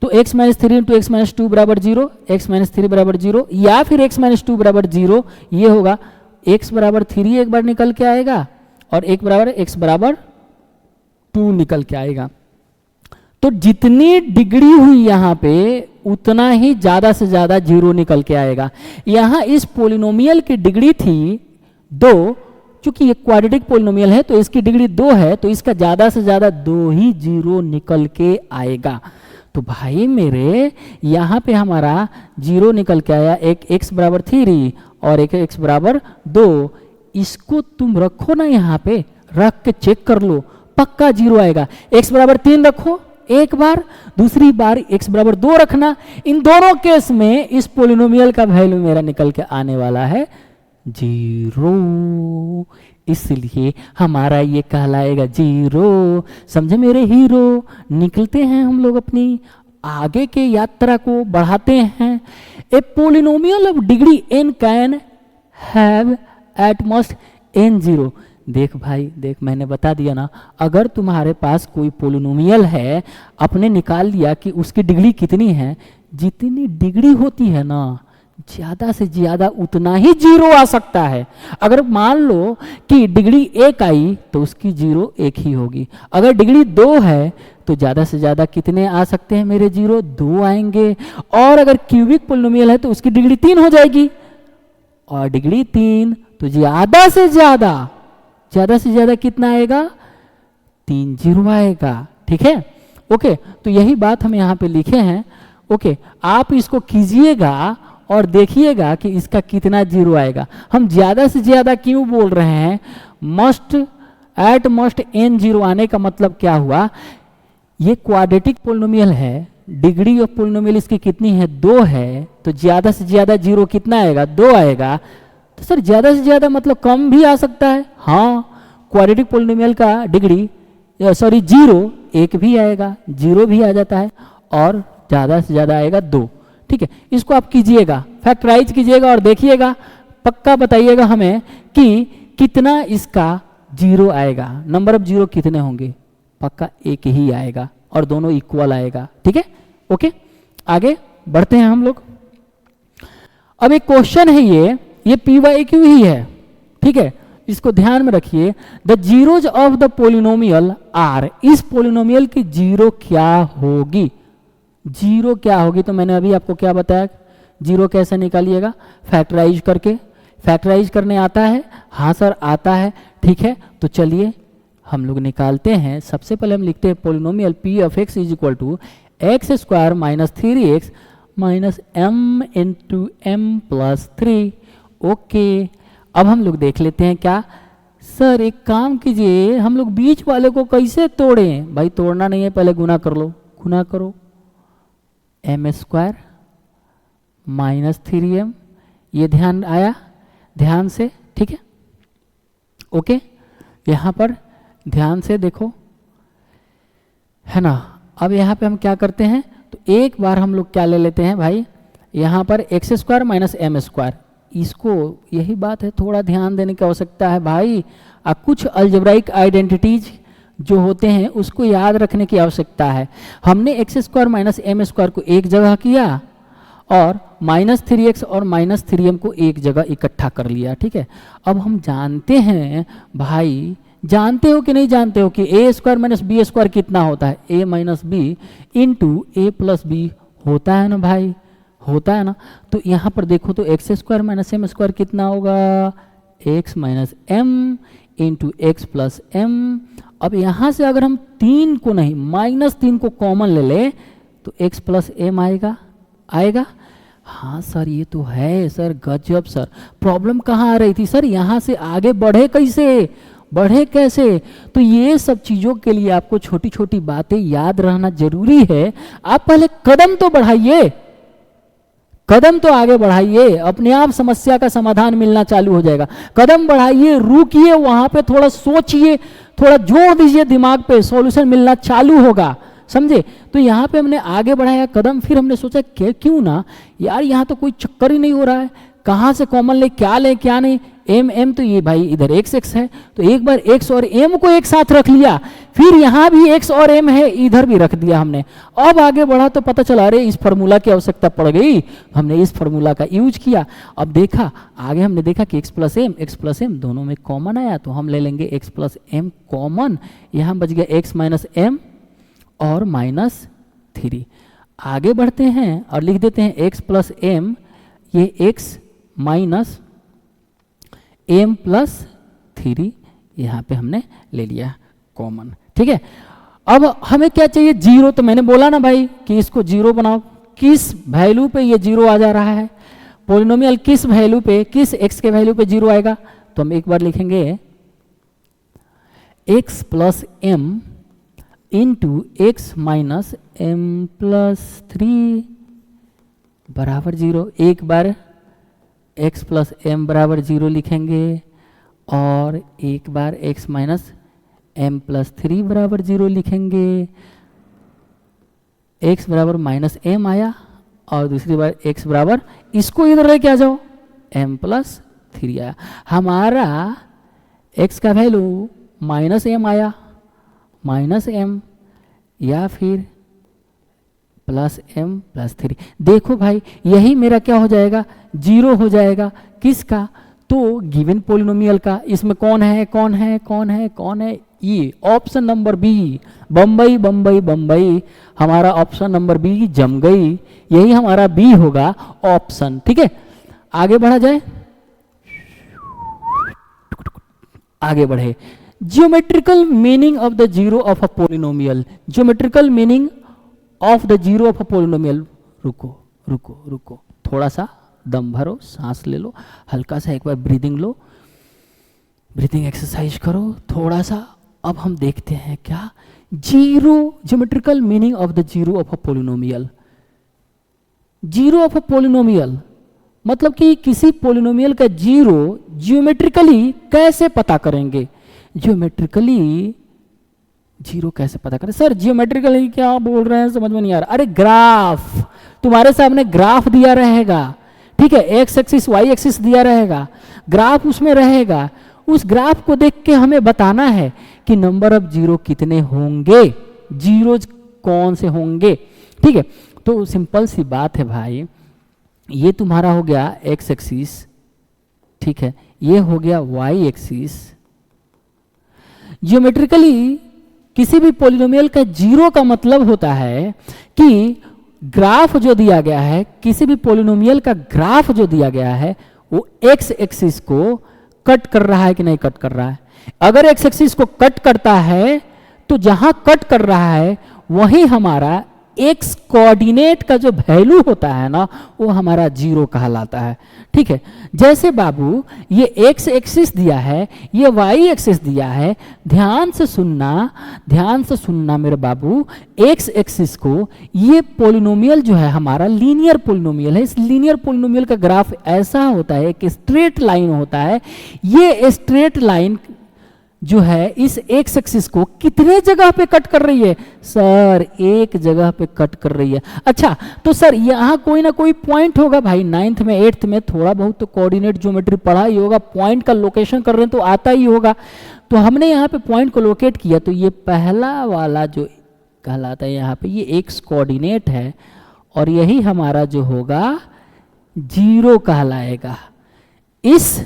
तो x -3 × x -2 बराबर 0, x -3 बराबर 0, या फिर x -2 बराबर 0, ये होगा x बराबर 3 एक बार निकल के आएगा और एक बराबर x बराबर 2 निकल के आएगा। तो जितनी डिग्री हुई यहाँ पे उतना ही ज़्यादा से ज़्यादा 0 निकल के आएगा। यहाँ इस पोलिनोमियल की डिग्री थी 2, चूंकि ये क्वाड्रेटिक पोलिनोमियल है तो इसकी डिग्री 2 है, तो इसका ज़्यादा से ज़्यादा 2 ही 0 निकल के आएगा। तो भाई मेरे यहाँ पे हमारा 0 निकल के आया, एक x बराबर 3 और एक x बराबर 2। इसको तुम रखो ना, यहाँ पे रख के चेक कर लो, पक्का 0 आएगा। x बराबर 3 रखो एक बार, दूसरी बार x बराबर 2 रखना। इन दोनों केस में इस पोलिनोमियल का वैल्यू मेरा निकल के आने वाला है 0, इसलिए हमारा ये कहलाएगा 0। समझे मेरे हीरो। निकलते हैं हम लोग अपनी आगे के यात्रा को बढ़ाते हैं। A polynomial of degree n can have at most n 0। देख भाई देख, मैंने बता दिया ना, अगर तुम्हारे पास कोई पोलिनोमियल है, आपने निकाल लिया कि उसकी डिग्री कितनी है, जितनी डिग्री होती है ना ज़्यादा से ज़्यादा उतना ही 0 आ सकता है। अगर मान लो कि डिग्री 1 आई तो उसकी 0 1 ही होगी। अगर डिग्री 2 है तो ज़्यादा से ज़्यादा कितने आ सकते हैं मेरे 0, 2 आएंगे। और अगर क्यूबिक पोलिनोमियल है तो उसकी डिग्री 3 हो जाएगी, और डिग्री 3 तो ज़्यादा से ज़्यादा कितना आएगा, 3 0 आएगा, ठीक है। ओके, तो यही बात हम यहाँ पे लिखे हैं। ओके, आप इसको कीजिएगा और देखिएगा कि इसका कितना 0 आएगा। हम ज़्यादा से ज़्यादा क्यों बोल रहे हैं, एट मोस्ट n 0 आने का मतलब क्या हुआ, ये क्वाड्रेटिक पोलिनोमियल है, डिग्री ऑफ पोलिनोमियल इसकी कितनी है, 2 है, तो ज़्यादा से ज़्यादा 0 कितना आएगा, 2 आएगा। तो सर ज़्यादा से ज़्यादा मतलब कम भी आ सकता है। हाँ, क्वाड्रेटिक पोलिनोमियल का डिग्री 0 1 भी आएगा, 0 भी आ जाता है, और ज़्यादा से ज़्यादा आएगा 2, ठीक है। इसको आप कीजिएगा, फैक्टराइज कीजिएगा और देखिएगा, पक्का बताइएगा हमें कि कितना इसका 0 आएगा। नंबर ऑफ 0 कितने होंगे, पक्का 1 ही आएगा और दोनों इक्वल आएगा, ठीक है। ओके, आगे बढ़ते हैं हम लोग। अब एक क्वेश्चन है, ये PYQ ही है, ठीक है, इसको ध्यान में रखिए। The zeros of the polynomial are, इस पोलिनोमियल की 0 क्या होगी, 0 क्या होगी। तो मैंने अभी आपको क्या बताया, 0 कैसे निकालिएगा, फैक्टराइज करके। फैक्टराइज करने आता है, हाँ सर आता है, ठीक है। तो चलिए हम लोग निकालते हैं। सबसे पहले हम लिखते हैं polynomial P of x is equal to x square minus 3x minus m into m plus 3। Okay, अब हम लोग देख लेते हैं क्या। सर एक काम कीजिए, हम लोग बीच वाले को कैसे तोड़ें, भाई तोड़ना नहीं है, पहले गुना कर लो, गुना करो, m स्क्वायर माइनस 3m, ये ध्यान आया, ध्यान से, ठीक है। ओके, यहाँ पर ध्यान से देखो, है ना। अब यहाँ पे हम क्या करते हैं, तो एक बार हम लोग क्या ले लेते हैं भाई, यहाँ पर x square minus m square, इसको, यही बात है, थोड़ा ध्यान देने की आवश्यकता है भाई। कुछ अलजेब्राइक आइडेंटिटीज जो होते हैं उसको याद रखने की आवश्यकता है। हमने x square minus m square को एक जगह किया और माइनस 3x और माइनस 3m को एक जगह इकट्ठा कर लिया, ठीक है। अब हम जानते हैं भाई, जानते हो कि नहीं जानते हो कि ए स्क्वायर माइनस बी स्क्वायर कितना होता है, ए माइनस बी इंटू ए प्लस बी होता है ना भाई, होता है ना। तो यहाँ पर देखो तो x square minus m square कितना होगा, x minus m into x plus m. अब यहाँ से अगर हम 3 को नहीं माइनस 3 को कॉमन ले ले तो एक्स प्लस एम आएगा, आएगा। हाँ सर ये तो है सर, गजब सर। प्रॉब्लम कहाँ आ रही थी सर, यहाँ से आगे बढ़े कैसे, बढ़े कैसे। तो ये सब चीज़ों के लिए आपको छोटी छोटी बातें याद रहना जरूरी है। आप पहले कदम तो बढ़ाइए, कदम तो आगे बढ़ाइए, अपने आप समस्या का समाधान मिलना चालू हो जाएगा। कदम बढ़ाइए, रुकिए, वहां पे थोड़ा सोचिए, थोड़ा जोर दीजिए दिमाग पे, सॉल्यूशन मिलना चालू होगा, समझे। तो यहाँ पे हमने आगे बढ़ाया कदम, फिर हमने सोचा क्यों ना यार, यहाँ तो कोई चक्कर ही नहीं हो रहा है, कहाँ से कॉमन ले क्या नहीं। एम एम तो ये भाई इधर एक्स एक्स है, तो एक बार एक्स और एम को एक साथ रख लिया, फिर यहाँ भी एक्स और एम है, इधर भी रख दिया हमने। अब आगे बढ़ा तो पता चला अरे इस फार्मूला की आवश्यकता पड़ गई, हमने इस फार्मूला का यूज किया। अब देखा आगे, हमने देखा कि एक्स प्लस एम दोनों में कॉमन आया, तो हम ले लेंगे एक्स प्लस एम कॉमन, यहाँ बच गया एक्स माइनस एम और माइनस 3। आगे बढ़ते हैं और लिख देते हैं एक्स प्लस एम, ये एक्स माइनस एम प्लस 3 यहाँ पे हमने ले लिया कॉमन, ठीक है। अब हमें क्या चाहिए, जीरो। तो मैंने बोला ना भाई कि इसको जीरो बनाओ, किस वैल्यू पे ये जीरो आ जा रहा है, पॉलिनोमियल किस वैल्यू पे, किस एक्स के वैल्यू पे जीरो आएगा। तो हम एक बार लिखेंगे x plus m into x minus m plus 3 बराबर जीरो। एक बार x प्लस एम बराबर 0 लिखेंगे और एक बार x माइनस एम प्लस 3 बराबर 0 लिखेंगे। x बराबर माइनस एम आया और दूसरी बार x बराबर, इसको इधर लेके आ जाओ, m प्लस 3 आया। हमारा x का वैल्यू माइनस एम आया, माइनस एम या फिर प्लस एम प्लस 3। देखो भाई यही मेरा क्या हो जाएगा, जीरो हो जाएगा। किसका, तो गिवन पोलिनोमियल का। इसमें कौन है कौन है कौन है कौन है, ये option number b, Bombay Bombay Bombay, हमारा ऑप्शन नंबर बी जम गई, यही हमारा बी होगा ऑप्शन, ठीक है। आगे बढ़ा जाए, आगे बढ़े। Geometrical meaning of the zero of a polynomial, geometrical meaning of the zero of a polynomial. रुको रुको रुको, थोड़ा सा दम भरो, सांस ले लो, हल्का सा एक बार ब्रीदिंग लो, ब्रीदिंग एक्सरसाइज करो थोड़ा सा। अब हम देखते हैं क्या, zero, geometrical meaning of the zero of a polynomial. Zero of a polynomial मतलब कि किसी पोलिनोमियल का जीरो ज्योमेट्रिकली कैसे पता करेंगे। ज्योमेट्रिकली जीरो कैसे पता करें सर, ज्योमेट्रिकली क्या बोल रहे हैं समझ में नहीं आ रहा। अरे ग्राफ, तुम्हारे सामने ग्राफ दिया रहेगा, ठीक है, एक्स एक्सिस वाई एक्सिस दिया रहेगा, ग्राफ उसमें रहेगा। उस ग्राफ को देख के हमें बताना है कि नंबर ऑफ जीरो कितने होंगे, जीरोज कौन से होंगे, ठीक है। तो सिंपल सी बात है भाई, ये तुम्हारा हो गया एक्स एक्सिस, ठीक है, ये हो गया वाई एक्सिस। ज्योमेट्रिकली किसी भी पॉलिनोमियल का जीरो का मतलब होता है कि ग्राफ जो दिया गया है, किसी भी पॉलिनोमियल का ग्राफ जो दिया गया है वो एक्स एक्सिस को कट कर रहा है कि नहीं कट कर रहा है। अगर एक्स एक्सिस को कट करता है तो जहां कट कर रहा है वहीं हमारा एक्स कोऑर्डिनेट का जो वैल्यू होता है ना वो हमारा जीरो कहलाता है, ठीक है। जैसे बाबू ये एक्स एक्सिस दिया है, ये वाई एक्सिस दिया है, ध्यान से सुनना मेरे बाबू। एक्स एक्सिस को ये पोलिनोमियल जो है हमारा लीनियर पोलिनोमियल है। इस लीनियर पोलिनोमियल का ग्राफ ऐसा होता है कि स्ट्रेट लाइन होता है। ये स्ट्रेट लाइन जो है इस एक्स एक्सिस को कितने जगह पे कट कर रही है सर, एक जगह पे कट कर रही है। अच्छा तो सर यहाँ कोई ना कोई पॉइंट होगा भाई, 9th में 8th में थोड़ा बहुत तो कोऑर्डिनेट ज्योमेट्री पढ़ा ही होगा, पॉइंट का लोकेशन कर रहे हैं तो आता ही होगा। तो हमने यहाँ पे पॉइंट को लोकेट किया, तो ये पहला वाला जो कहलाता है यहाँ पे ये एक्स कोऑर्डिनेट है, और यही हमारा जो होगा 0 कहलाएगा। इस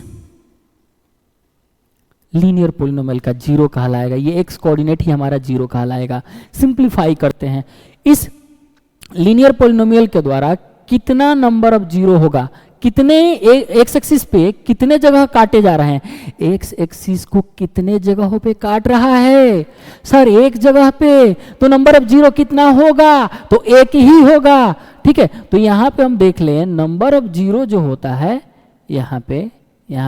लीनियर पॉलिनोमियल का 0 कहलाएगा, ये एक्स कोऑर्डिनेट ही हमारा 0 कहलाएगा। सिंप्लीफाई करते हैं, इस लीनियर पॉलिनोमियल के द्वारा कितना नंबर ऑफ 0 होगा, कितने एक्स एक्सिस पे कितने जगह काटे जा रहे हैं, एक्स एक्सिस को कितने जगहों पे काट रहा है सर, एक जगह पे, तो नंबर ऑफ 0 कितना होगा, तो एक ही होगा। ठीक है, तो यहाँ पे हम देख लें नंबर ऑफ 0 जो होता है यहाँ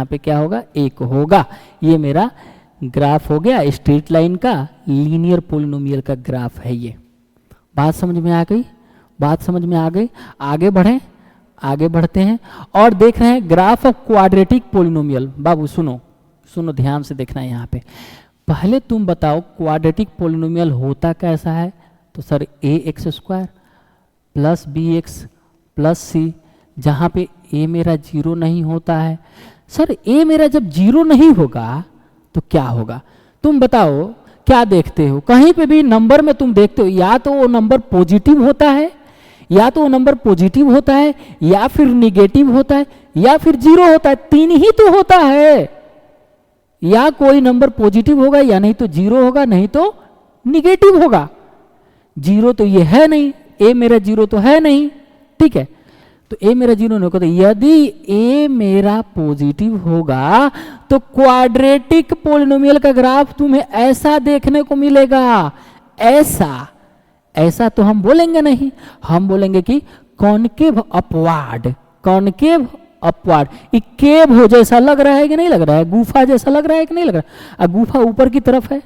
पे क्या होगा, 1 होगा। ये मेरा ग्राफ हो गया स्ट्रेट लाइन का, लीनियर पॉलिनोमियल का ग्राफ है ये। बात समझ में आ गई, बात समझ में आ गई। आगे बढ़ें, आगे बढ़ते हैं और देख रहे हैं ग्राफ ऑफ क्वाड्रेटिक पॉलिनोमियल। बाबू सुनो सुनो, ध्यान से देखना है यहाँ पे। पहले तुम बताओ क्वाड्रेटिक पॉलिनोमियल होता कैसा है, तो sir a x square plus b x plus c, जहाँ पे ए मेरा 0 नहीं होता है। सर ए मेरा जब 0 नहीं होगा तो क्या होगा, तुम बताओ क्या देखते हो, कहीं पे भी नंबर में तुम देखते हो या तो वो नंबर पॉजिटिव होता है, या तो वो नंबर पॉजिटिव होता है, या फिर निगेटिव होता है, या फिर 0 होता है, 3 ही तो होता है। या कोई नंबर पॉजिटिव होगा, या नहीं तो 0 होगा, नहीं तो निगेटिव होगा। 0 तो ये है नहीं, ए मेरा 0 तो है नहीं। ठीक है, तो ए मेरा 0 नहीं होगा, तो यदि ए मेरा पॉजिटिव होगा तो क्वाड्रेटिक पॉलिनोमियल का ग्राफ तुम्हें ऐसा देखने को मिलेगा। ऐसा तो हम बोलेंगे नहीं, हम बोलेंगे कि कॉनकेव अपवार्ड, कॉनकेव अपवार्ड। ये केव हो जैसा लग रहा है कि नहीं लग रहा है, गुफा जैसा लग रहा है कि नहीं लग रहा है, गुफा ऊपर की तरफ है,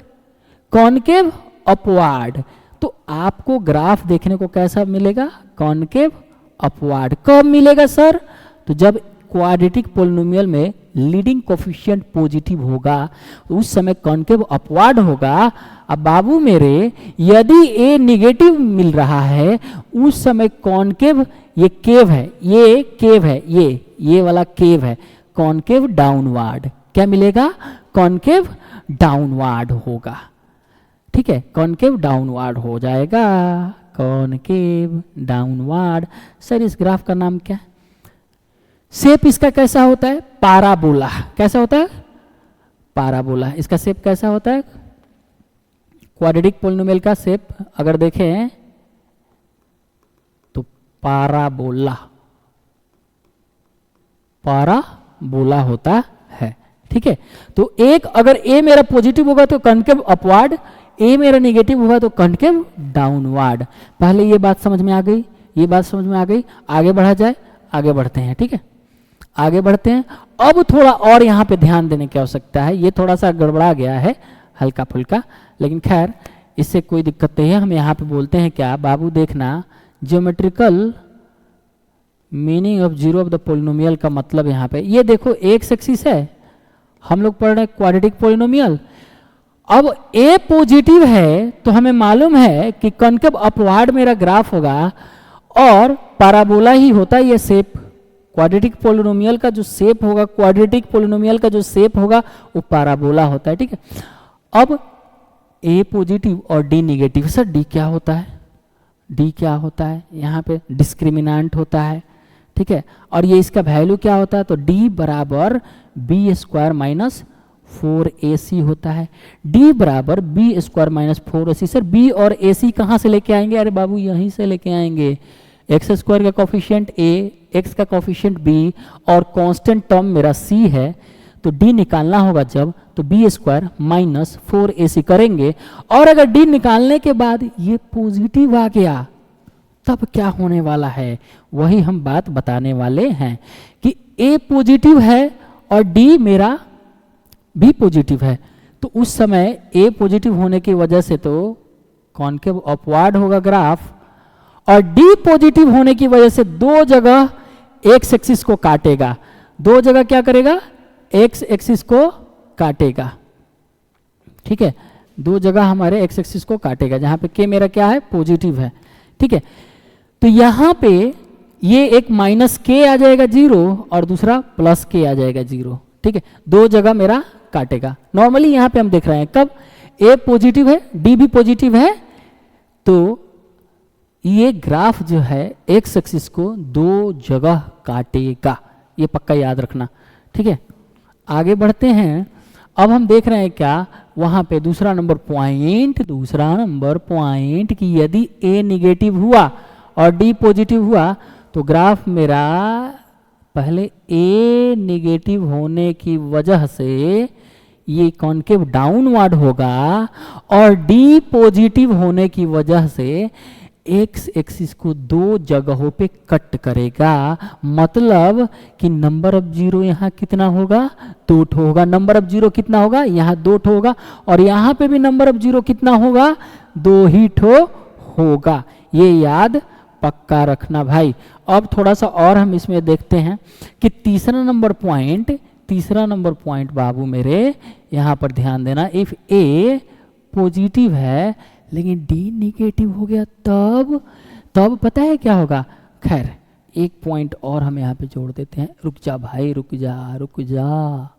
कॉनकेव अपवार्ड। तो आपको ग्राफ देखने को कैसा मिलेगा, कॉनकेव अपवार्ड। कब मिलेगा सर, तो जब क्वाड्रेटिक पॉलिनोमियल में लीडिंग कोफिशिएंट पॉजिटिव होगा, तो उस समय कॉनकेव अपवार्ड होगा। अब बाबू मेरे यदि ए निगेटिव मिल रहा है उस समय कॉनकेव, ये केव है, ये केव है, ये वाला केव है, कॉनकेव डाउनवार्ड। क्या मिलेगा, कॉनकेव डाउनवार्ड होगा। ठीक है, कॉनकेव डाउनवार्ड हो जाएगा, कॉनकेव डाउनवार्ड। सर इस ग्राफ का नाम क्या है, शेप इसका कैसा होता है, पाराबोला। कैसा होता है, पाराबोला। इसका शेप कैसा होता है, क्वाड्रेटिक पॉलिनोमियल का शेप अगर देखें तो पाराबोला, पाराबोला होता है। ठीक है, तो एक अगर ए मेरा पॉजिटिव होगा तो कॉनकेव अपवार्ड, ए मेरा निगेटिव होगा तो कॉनकेव डाउनवार्ड। पहले ये बात समझ में आ गई, ये बात समझ में आ गई। आगे बढ़ा जाए, आगे बढ़ते हैं। ठीक है, आगे बढ़ते हैं। अब थोड़ा और यहाँ पे ध्यान देने की आवश्यकता है, ये थोड़ा सा गड़बड़ा गया है हल्का फुल्का, लेकिन खैर इससे कोई दिक्कत नहीं है। हम यहाँ पे बोलते हैं क्या बाबू, देखना geometrical meaning of 0 of the polynomial का मतलब यहाँ पे, ये देखो एक्स एक्सिस है, हम लोग पढ़ रहे हैं क्वाड्रेटिक पॉलिनोमियल। अब ए पॉजिटिव है तो हमें मालूम है कि कॉनकेव अपवार्ड मेरा ग्राफ होगा और पैराबोला ही होता है ये शेप। क्वाड्रेटिक पॉलिनोमियल का जो शेप होगा, क्वाड्रेटिक पॉलिनोमियल का जो शेप होगा वो पैराबोला होता है। ठीक है, अब ए पॉजिटिव और डी निगेटिव। सर डी क्या होता है, डी क्या होता है, यहाँ पे डिस्क्रिमिनेंट होता है। ठीक है, और ये इसका वैल्यू क्या होता है, तो डी बराबर बी स्क्वायर माइनस 4ac होता है। d बराबर b square minus 4ac। Sir b और ac कहाँ से लेके आएंगे, अरे बाबू यहीं से लेके आएंगे। एक्स स्क्वायर का कोफिशिएंट a, x का कोफिशिएंट b और कांस्टेंट टर्म मेरा c है, तो d निकालना होगा जब, तो बी स्क्वायर माइनस 4ac करेंगे। और अगर d निकालने के बाद ये पॉजिटिव आ गया तब क्या होने वाला है, वही हम बात बताने वाले हैं कि a पॉजिटिव है और d मेरा भी पॉजिटिव है, तो उस समय ए पॉजिटिव होने की वजह से तो कॉनकेव अपवार्ड होगा ग्राफ, और डी पॉजिटिव होने की वजह से दो जगह एक्स एक्सिस को काटेगा। दो जगह क्या करेगा, एक्स एक्सिस को काटेगा। ठीक है, दो जगह हमारे एक्स एक्सिस को काटेगा, जहां पे के मेरा क्या है, पॉजिटिव है। ठीक है, तो यहां पे ये एक माइनस के आ जाएगा 0 और दूसरा प्लस के आ जाएगा 0। ठीक है, दो जगह मेरा काटेगा। नॉर्मली यहाँ पे हम देख रहे हैं कब ए पॉजिटिव है डी भी पॉजिटिव है, तो ये ग्राफ जो है एक्स एक्सिस को दो जगह काटेगा, ये पक्का याद रखना। ठीक है, आगे बढ़ते हैं। अब हम देख रहे हैं क्या वहां पे दूसरा नंबर पॉइंट कि यदि ए निगेटिव हुआ और डी पॉजिटिव हुआ तो ग्राफ मेरा पहले ए निगेटिव होने की वजह से ये कॉन्केव डाउनवर्ड होगा और डी पॉजिटिव होने की वजह से एक्स एक्सिस को दो जगहों पे कट करेगा। मतलब कि नंबर ऑफ जीरो यहाँ कितना होगा, 2 ठो होगा। नंबर ऑफ जीरो कितना होगा, यहाँ 2 ठो होगा, और यहाँ पे भी नंबर ऑफ जीरो कितना होगा, 2 ही ठो होगा। ये याद पक्का रखना भाई। अब थोड़ा सा और हम इसमें देखते हैं कि तीसरा नंबर पॉइंट बाबू मेरे यहाँ पर ध्यान देना। इफ ए पॉजिटिव है लेकिन डी निगेटिव हो गया तब पता है क्या होगा। खैर एक पॉइंट और हम यहाँ पे जोड़ देते हैं। रुक जा भाई, रुक जा।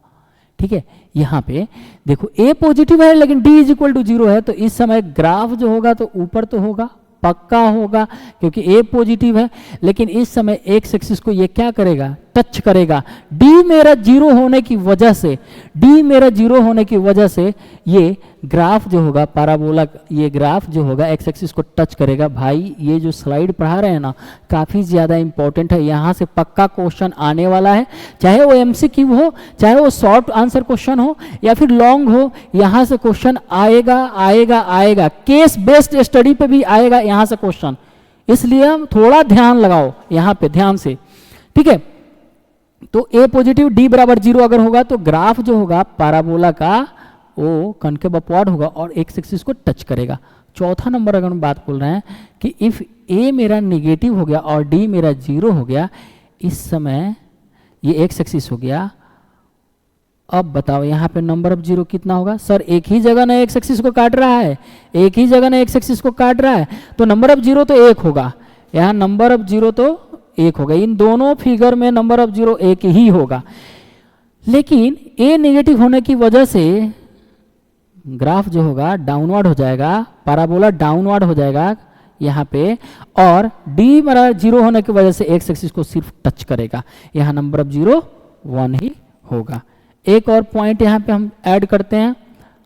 ठीक है, यहाँ पे देखो ए पॉजिटिव है लेकिन डी इज इक्वल टू 0 है, तो इस समय ग्राफ जो होगा तो ऊपर तो होगा, पक्का होगा, क्योंकि ए पॉजिटिव है। लेकिन इस समय एक्स एक्सिस को ये क्या करेगा, टच करेगा। डी मेरा 0 होने की वजह से ये ग्राफ जो होगा पैराबोला, ये ग्राफ जो होगा एक्स एक्सिस को टच करेगा। भाई ये जो स्लाइड पढ़ा रहे हैं ना काफ़ी ज़्यादा इंपॉर्टेंट है, यहाँ से पक्का क्वेश्चन आने वाला है, चाहे वो एमसीक्यू हो, चाहे वो शॉर्ट आंसर क्वेश्चन हो या फिर लॉन्ग हो, यहाँ से क्वेश्चन आएगा। केस बेस्ड स्टडी पे भी आएगा यहाँ से क्वेश्चन, इसलिए हम थोड़ा ध्यान लगाओ यहाँ पे ध्यान से। ठीक है, तो ए पॉजिटिव डी बराबर 0 अगर होगा तो ग्राफ जो होगा पैराबोला का वो कॉन्केव अपवर्ड होगा और एक्स एक्सिस को टच करेगा। चौथा नंबर अगर हम बात बोल रहे हैं कि इफ ए मेरा निगेटिव हो गया और डी मेरा 0 हो गया, इस समय ये एक्स एक्सिस हो गया। अब बताओ यहाँ पे नंबर ऑफ 0 कितना होगा। सर एक ही जगह ना एक्स एक्सिस को काट रहा है, तो नंबर ऑफ 0 तो 1 होगा। यहाँ नंबर ऑफ 0 तो 1 होगा, इन दोनों फिगर में नंबर ऑफ 0 1 ही होगा। लेकिन ए निगेटिव होने की वजह से ग्राफ जो होगा डाउनवर्ड हो जाएगा, पैराबोला डाउनवर्ड हो जाएगा यहाँ पे, और डी मेरा 0 होने की वजह से एक्स एक्सिस को सिर्फ टच करेगा। यहाँ नंबर ऑफ 0 1 ही होगा। एक और पॉइंट यहाँ पे हम ऐड करते हैं,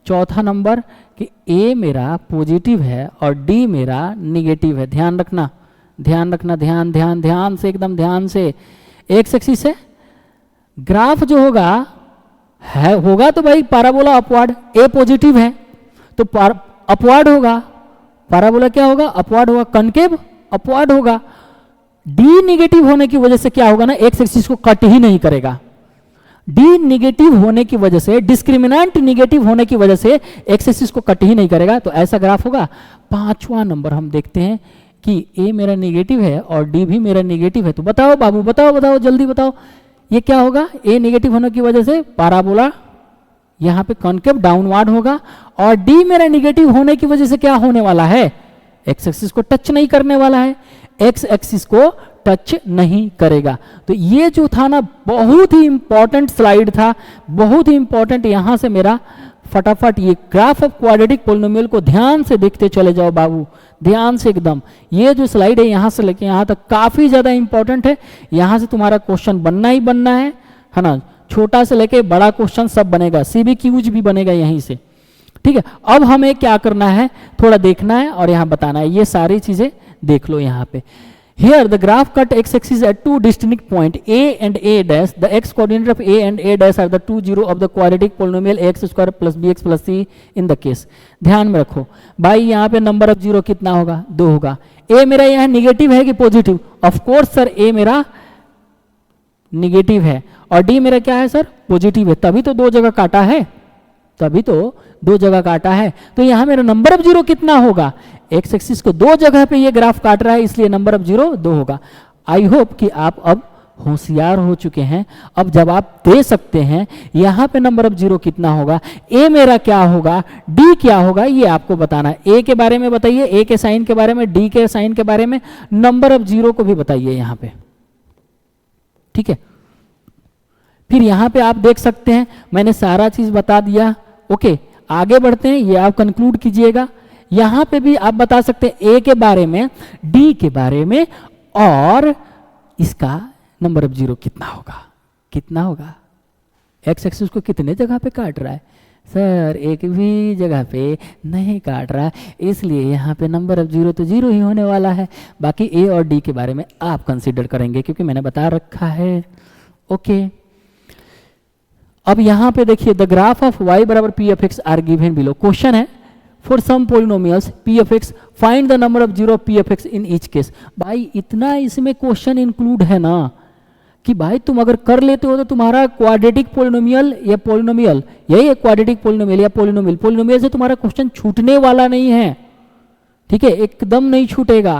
चौथा नंबर कि ए मेरा पॉजिटिव है और डी मेरा निगेटिव है। ध्यान रखना, ध्यान से, एकदम ध्यान से। एक्स एक्सिस है, ग्राफ जो होगा तो भाई पैराबोला अपवर्ड, ए पॉजिटिव है तो अपवर्ड होगा, पैराबोला क्या होगा, अपवर्ड होगा, कॉन्केव अपवर्ड होगा। डी निगेटिव होने की वजह से क्या होगा ना, एक्स एक्सिस को कट ही नहीं करेगा। डी निगेटिव होने की वजह से, डिस्क्रिमिनेंट निगेटिव होने की वजह से एक्स एक्सिस को कट ही नहीं करेगा, तो ऐसा ग्राफ होगा। पांचवा नंबर हम देखते हैं कि ए मेरा निगेटिव है और डी भी मेरा निगेटिव है, तो बताओ बाबू, बताओ जल्दी बताओ, ये क्या होगा। ए निगेटिव होने की वजह से पैराबोला यहाँ पे कॉन्केव डाउनवर्ड होगा, और डी मेरा निगेटिव होने की वजह से क्या होने वाला है, एक्स एक्सिस को टच नहीं करने वाला है, एक्स एक्सिस को टच नहीं करेगा। तो ये जो था ना बहुत ही इंपॉर्टेंट स्लाइड था, बहुत ही इंपॉर्टेंट। यहां से मेरा फटाफट ये ग्राफ ऑफ क्वाड्रेटिक पोलिनोमियल को ध्यान से देखते चले जाओ बाबू, ध्यान से एकदम। ये जो स्लाइड है यहां से लेके यहां तक काफी ज्यादा इंपॉर्टेंट है, यहां से तुम्हारा क्वेश्चन बनना ही बनना है ना, छोटा से लेके बड़ा क्वेश्चन सब बनेगा, सीबीक्यूज भी बनेगा यहीं से। ठीक है, अब हमें क्या करना है, थोड़ा देखना है और यहाँ बताना है, ये सारी चीजें देख लो यहाँ पे। Here the graph cut x-axis at two distinct points a and a dash. The x coordinate of a and a dash are the 2 0 of the quadratic polynomial x square plus bx plus c in the case. ध्यान में रखो भाई, यहाँ पे number of 0 कितना होगा, 2 होगा। a मेरा यहाँ निगेटिव है कि positive, of course sir a मेरा निगेटिव है और d मेरा क्या है सर, पॉजिटिव है, तभी तो 2 जगह काटा है, तो यहाँ मेरा नंबर ऑफ 0 कितना होगा, एक्स एक्सिस को 2 जगह पे ये ग्राफ काट रहा है, इसलिए नंबर ऑफ 0 2 होगा। आई होप कि आप अब होशियार हो चुके हैं, अब जवाब दे सकते हैं। यहाँ पे नंबर ऑफ 0 कितना होगा, ए मेरा क्या होगा, डी क्या होगा, ये आपको बताना है। ए के बारे में बताइए, ए के साइन के बारे में, डी के साइन के बारे में, नंबर ऑफ 0 को भी बताइए यहाँ पे। ठीक है, फिर यहाँ पे आप देख सकते हैं मैंने सारा चीज बता दिया। ओके, आगे बढ़ते हैं, ये आप कंक्लूड कीजिएगा। यहाँ पे भी आप बता सकते हैं ए के बारे में, डी के बारे में, और इसका नंबर ऑफ जीरो कितना होगा, कितना होगा। एक्स एक्सिस को कितने जगह पे काट रहा है सर, एक भी जगह पे नहीं काट रहा, इसलिए यहाँ पे नंबर ऑफ जीरो तो जीरो ही होने वाला है। बाकी ए और डी के बारे में आप कंसीडर करेंगे क्योंकि मैंने बता रखा है। ओके, अब यहाँ पे देखिए द ग्राफ ऑफ y बराबर p of x are given below. Question है for some polynomials p of x find the number of zero p of x in each case. भाई इतना इसमें क्वेश्चन इंक्लूड है ना कि भाई तुम अगर कर लेते हो तो तुम्हारा क्वाड्रेटिक पोलिनोमियल या पोलिनोमियल, यही है क्वाड्रेटिक पोलिनोमियल या पोलिनोमियल, पोलिनोमियल से तुम्हारा क्वेश्चन छूटने वाला नहीं है। ठीक है, एकदम नहीं छूटेगा,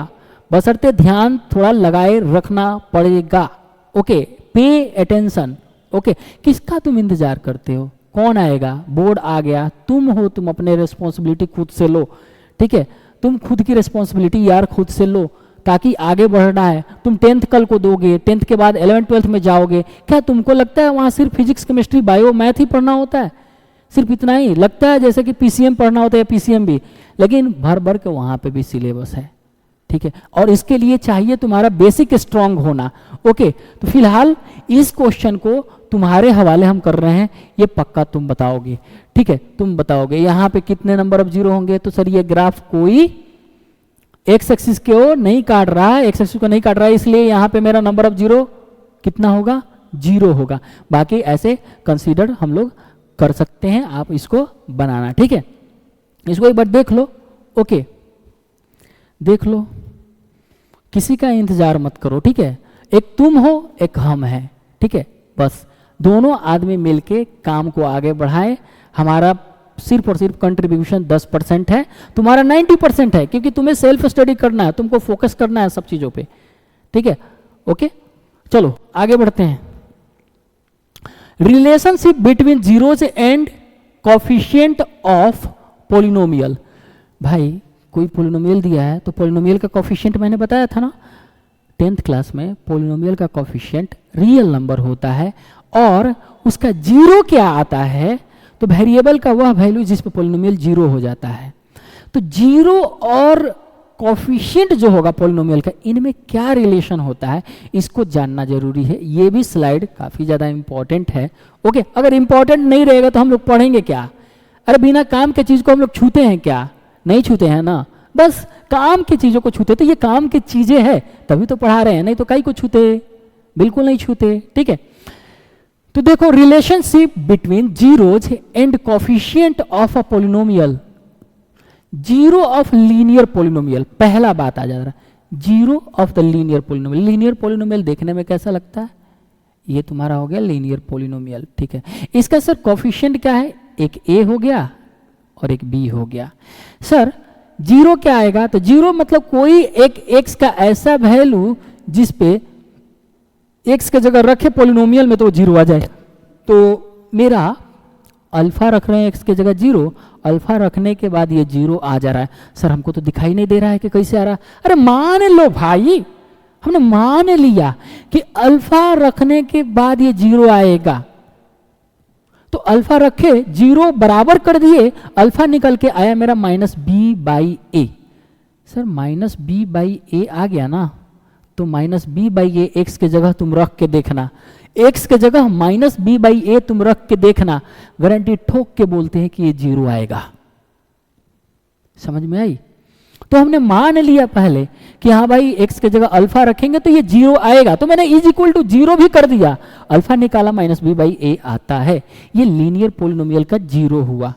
बशर्ते ध्यान थोड़ा लगाए रखना पड़ेगा। Okay, pay attention. ओके, किसका तुम इंतजार करते हो, कौन आएगा, बोर्ड आ गया, तुम हो, तुम अपने रिस्पॉन्सिबिलिटी खुद से लो। ठीक है, तुम खुद की रिस्पॉन्सिबिलिटी यार खुद से लो, ताकि आगे बढ़ना है। तुम 10th कल को दोगे, 10th के बाद 11th 12th में जाओगे, क्या तुमको लगता है वहाँ सिर्फ फिजिक्स केमिस्ट्री बायो मैथ ही पढ़ना होता है, सिर्फ इतना ही लगता है जैसे कि पीसीएम पढ़ना होता है, पीसीएम भी, लेकिन भर भर के वहाँ पे भी सिलेबस है। ठीक है, और इसके लिए चाहिए तुम्हारा बेसिक स्ट्रांग होना। ओके, तो फिलहाल इस क्वेश्चन को तुम्हारे हवाले हम कर रहे हैं, ये पक्का तुम बताओगे। ठीक है, तुम बताओगे यहाँ पे कितने नंबर ऑफ जीरो होंगे। तो सर ये ग्राफ कोई एक्स एक्सिस को नहीं काट रहा है, एक्स एक्सिस को नहीं काट रहा है, इसलिए यहाँ पे मेरा नंबर ऑफ जीरो कितना होगा, जीरो होगा। बाकी ऐसे कंसीडर हम लोग कर सकते हैं, आप इसको बनाना। ठीक है, इसको एक बार देख लो। ओके, देख लो, किसी का इंतजार मत करो। ठीक है, एक तुम हो एक हम है। ठीक है, बस दोनों आदमी मिलके काम को आगे बढ़ाए। हमारा सिर्फ और सिर्फ कंट्रीब्यूशन 10% है, तुम्हारा 90% है, क्योंकि तुम्हें सेल्फ स्टडी करना है, तुमको फोकस करना है सब चीजों पे। ठीक है, ओके, चलो आगे बढ़ते हैं। Relationship between zeros and coefficient of polynomial. भाई कोई पोलिनोमियल दिया है तो पोलिनोमियल का कोफिशिएंट मैंने बताया था ना 10th क्लास में, पोलिनोमियल का कोफिशिएंट रियल नंबर होता है और उसका जीरो क्या आता है, तो वेरिएबल का वह वैल्यू जिस पे पोलिनोमियल जीरो हो जाता है। तो जीरो और कोफिशिएंट जो होगा पोलिनोमियल का, इनमें क्या रिलेशन होता है, इसको जानना जरूरी है। ये भी स्लाइड काफी ज्यादा इंपॉर्टेंट है। ओके, अगर इंपॉर्टेंट नहीं रहेगा तो हम लोग पढ़ेंगे क्या। अरे बिना काम के चीज को हम लोग छूते हैं क्या, नहीं छूते हैं ना, बस काम की चीजों को छूते। तो ये काम की चीजें हैं तभी तो पढ़ा रहे हैं, नहीं तो कई को छूते, बिल्कुल नहीं छूते। ठीक है, तो देखो relationship between zeros and coefficient of a polynomial, zero of linear polynomial. पहला बात आ जा रहा है, zero of the linear polynomial. Linear polynomial देखने में कैसा लगता है, ये तुम्हारा हो गया लीनियर पोलिनोमियल। ठीक है, इसका सर कोफिशिएंट क्या है, एक ए हो गया और एक बी हो गया। सर जीरो क्या आएगा, तो जीरो मतलब कोई एक एक्स का ऐसा वैल्यू जिस पे एक्स के जगह रखे पोलिनोमियल में तो जीरो आ जाए। तो मेरा अल्फा रख रहे हैं एक्स के जगह जीरो, अल्फा रखने के बाद ये जीरो आ जा रहा है। सर हमको तो दिखाई नहीं दे रहा है कि कैसे आ रहा है। अरे मान लो भाई, हमने मान लिया कि अल्फा रखने के बाद ये जीरो आएगा, तो अल्फा रखे जीरो बराबर कर दिए, अल्फा निकल के आया मेरा -b/a। सर -b/a आ गया ना, तो -b/a एक्स के जगह तुम रख के देखना, एक्स के जगह -b/a तुम रख के देखना, गारंटी ठोक के बोलते हैं कि ये जीरो आएगा। समझ में आई। तो हमने मान लिया पहले कि हाँ भाई एक्स के जगह अल्फा रखेंगे तो ये जीरो आएगा, तो मैंने इज इक्वल टू जीरो भी कर दिया, अल्फा निकाला -b/a आता है। ये लीनियर पोलिनोमियल का जीरो हुआ।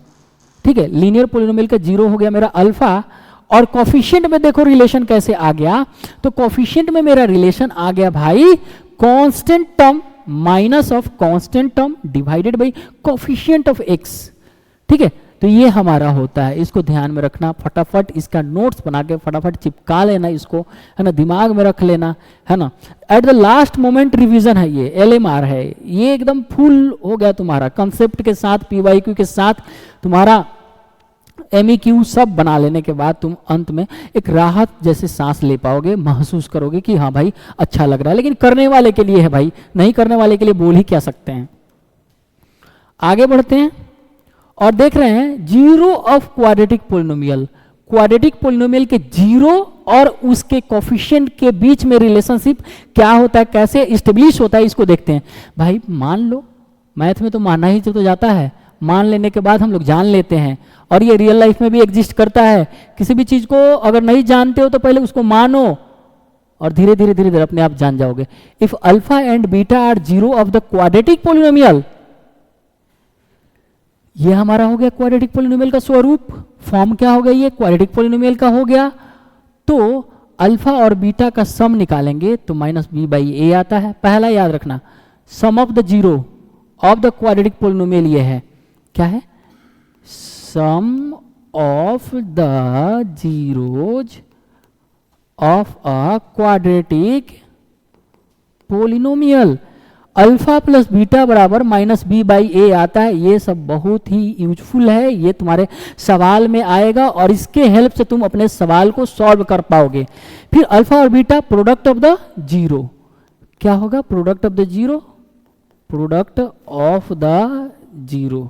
ठीक है, लीनियर पोलिनोमियल का जीरो हो गया मेरा अल्फा। और कोफिशिएंट में देखो रिलेशन कैसे आ गया, तो कोफिशिएंट में मेरा रिलेशन आ गया भाई constant term minus of constant term divided by coefficient of x. ठीक है, तो ये हमारा होता है, इसको ध्यान में रखना, फटाफट इसका नोट्स बना के फटाफट चिपका लेना, इसको है ना, दिमाग में रख लेना, है ना। At the last moment revision है, ये LMR है, ये एकदम फुल हो गया तुम्हारा कंसेप्ट के साथ, PYQ के साथ, तुम्हारा MEQ सब बना लेने के बाद तुम अंत में एक राहत जैसे सांस ले पाओगे, महसूस करोगे कि हाँ भाई अच्छा लग रहा है। लेकिन करने वाले के लिए है भाई, नहीं करने वाले के लिए बोल ही क्या सकते हैं। आगे बढ़ते हैं और देख रहे हैं zero of quadratic polynomial. Quadratic polynomial के जीरो और उसके कोफिशिएंट के बीच में रिलेशनशिप क्या होता है, कैसे इस्टेब्लिश होता है, इसको देखते हैं। भाई मान लो, मैथ में तो मानना ही तो जाता है, मान लेने के बाद हम लोग जान लेते हैं, और ये रियल लाइफ में भी एग्जिस्ट करता है। किसी भी चीज को अगर नहीं जानते हो तो पहले उसको मानो और धीरे धीरे धीरे धीरे अपने आप जान जाओगे। If alpha and beta are zero of the quadratic polynomial, ये हमारा हो गया क्वाड्रेटिक पोलिनोमियल का स्वरूप, फॉर्म क्या हो गया, ये क्वाड्रेटिक पोलिनोमियल का हो गया। तो अल्फा और बीटा का सम निकालेंगे तो माइनस बी बाई ए आता है। पहला याद रखना, sum of the zero of the quadratic polynomial ये है, क्या है, sum of the zeros of a quadratic polynomial. Alpha plus beta बराबर माइनस बी बाई ए आता है। ये सब बहुत ही यूजफुल है, ये तुम्हारे सवाल में आएगा और इसके हेल्प से तुम अपने सवाल को सॉल्व कर पाओगे। फिर अल्फा और beta product of the zero, क्या होगा, product of the zero, product of the zero.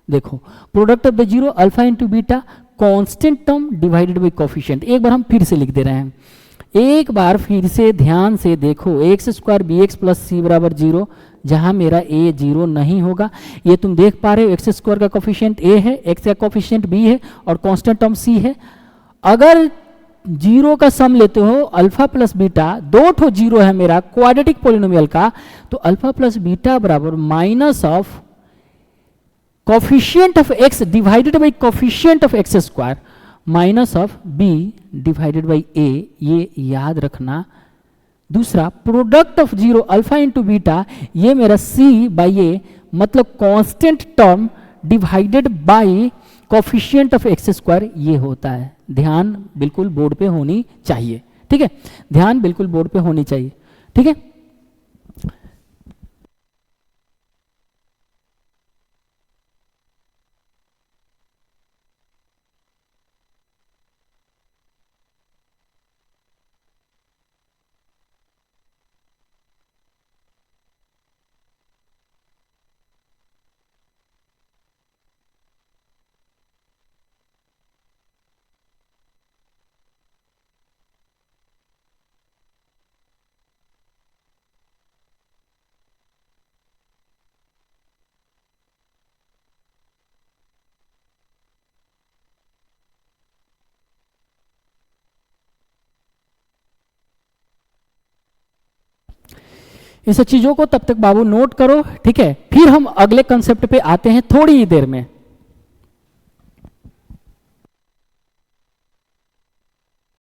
देखो product of the zero alpha into beta, constant term divided by coefficient. एक बार हम फिर से लिख दे रहे हैं, एक बार फिर से ध्यान से देखो, x square b x plus c बराबर जीरो, जहां मेरा ए जीरो नहीं होगा। ये तुम देख पा रहे हो, एक्स स्क्वायर का कोफिशिएंट ए है, एक्स का कोफिशिएंट बी है और कांस्टेंट टर्म सी है। अगर जीरो का सम लेते हो अल्फा प्लस बीटा, दो ठो जीरो है मेरा क्वाड्रेटिक पोलिनोमियल का, तो अल्फा प्लस बीटा बराबर minus of coefficient of x divided by coefficient of x square minus of b divided by a, ये याद रखना। दूसरा product of zero alpha into beta, ये मेरा सी बाई ए, मतलब constant term divided by coefficient of x square, ये होता है। ध्यान बिल्कुल बोर्ड पे होनी चाहिए, ठीक है, ध्यान बिल्कुल बोर्ड पे होनी चाहिए, ठीक है। इन सब चीजों को तब तक बाबू नोट करो, ठीक है। फिर हम अगले कंसेप्ट पे आते हैं थोड़ी ही देर में।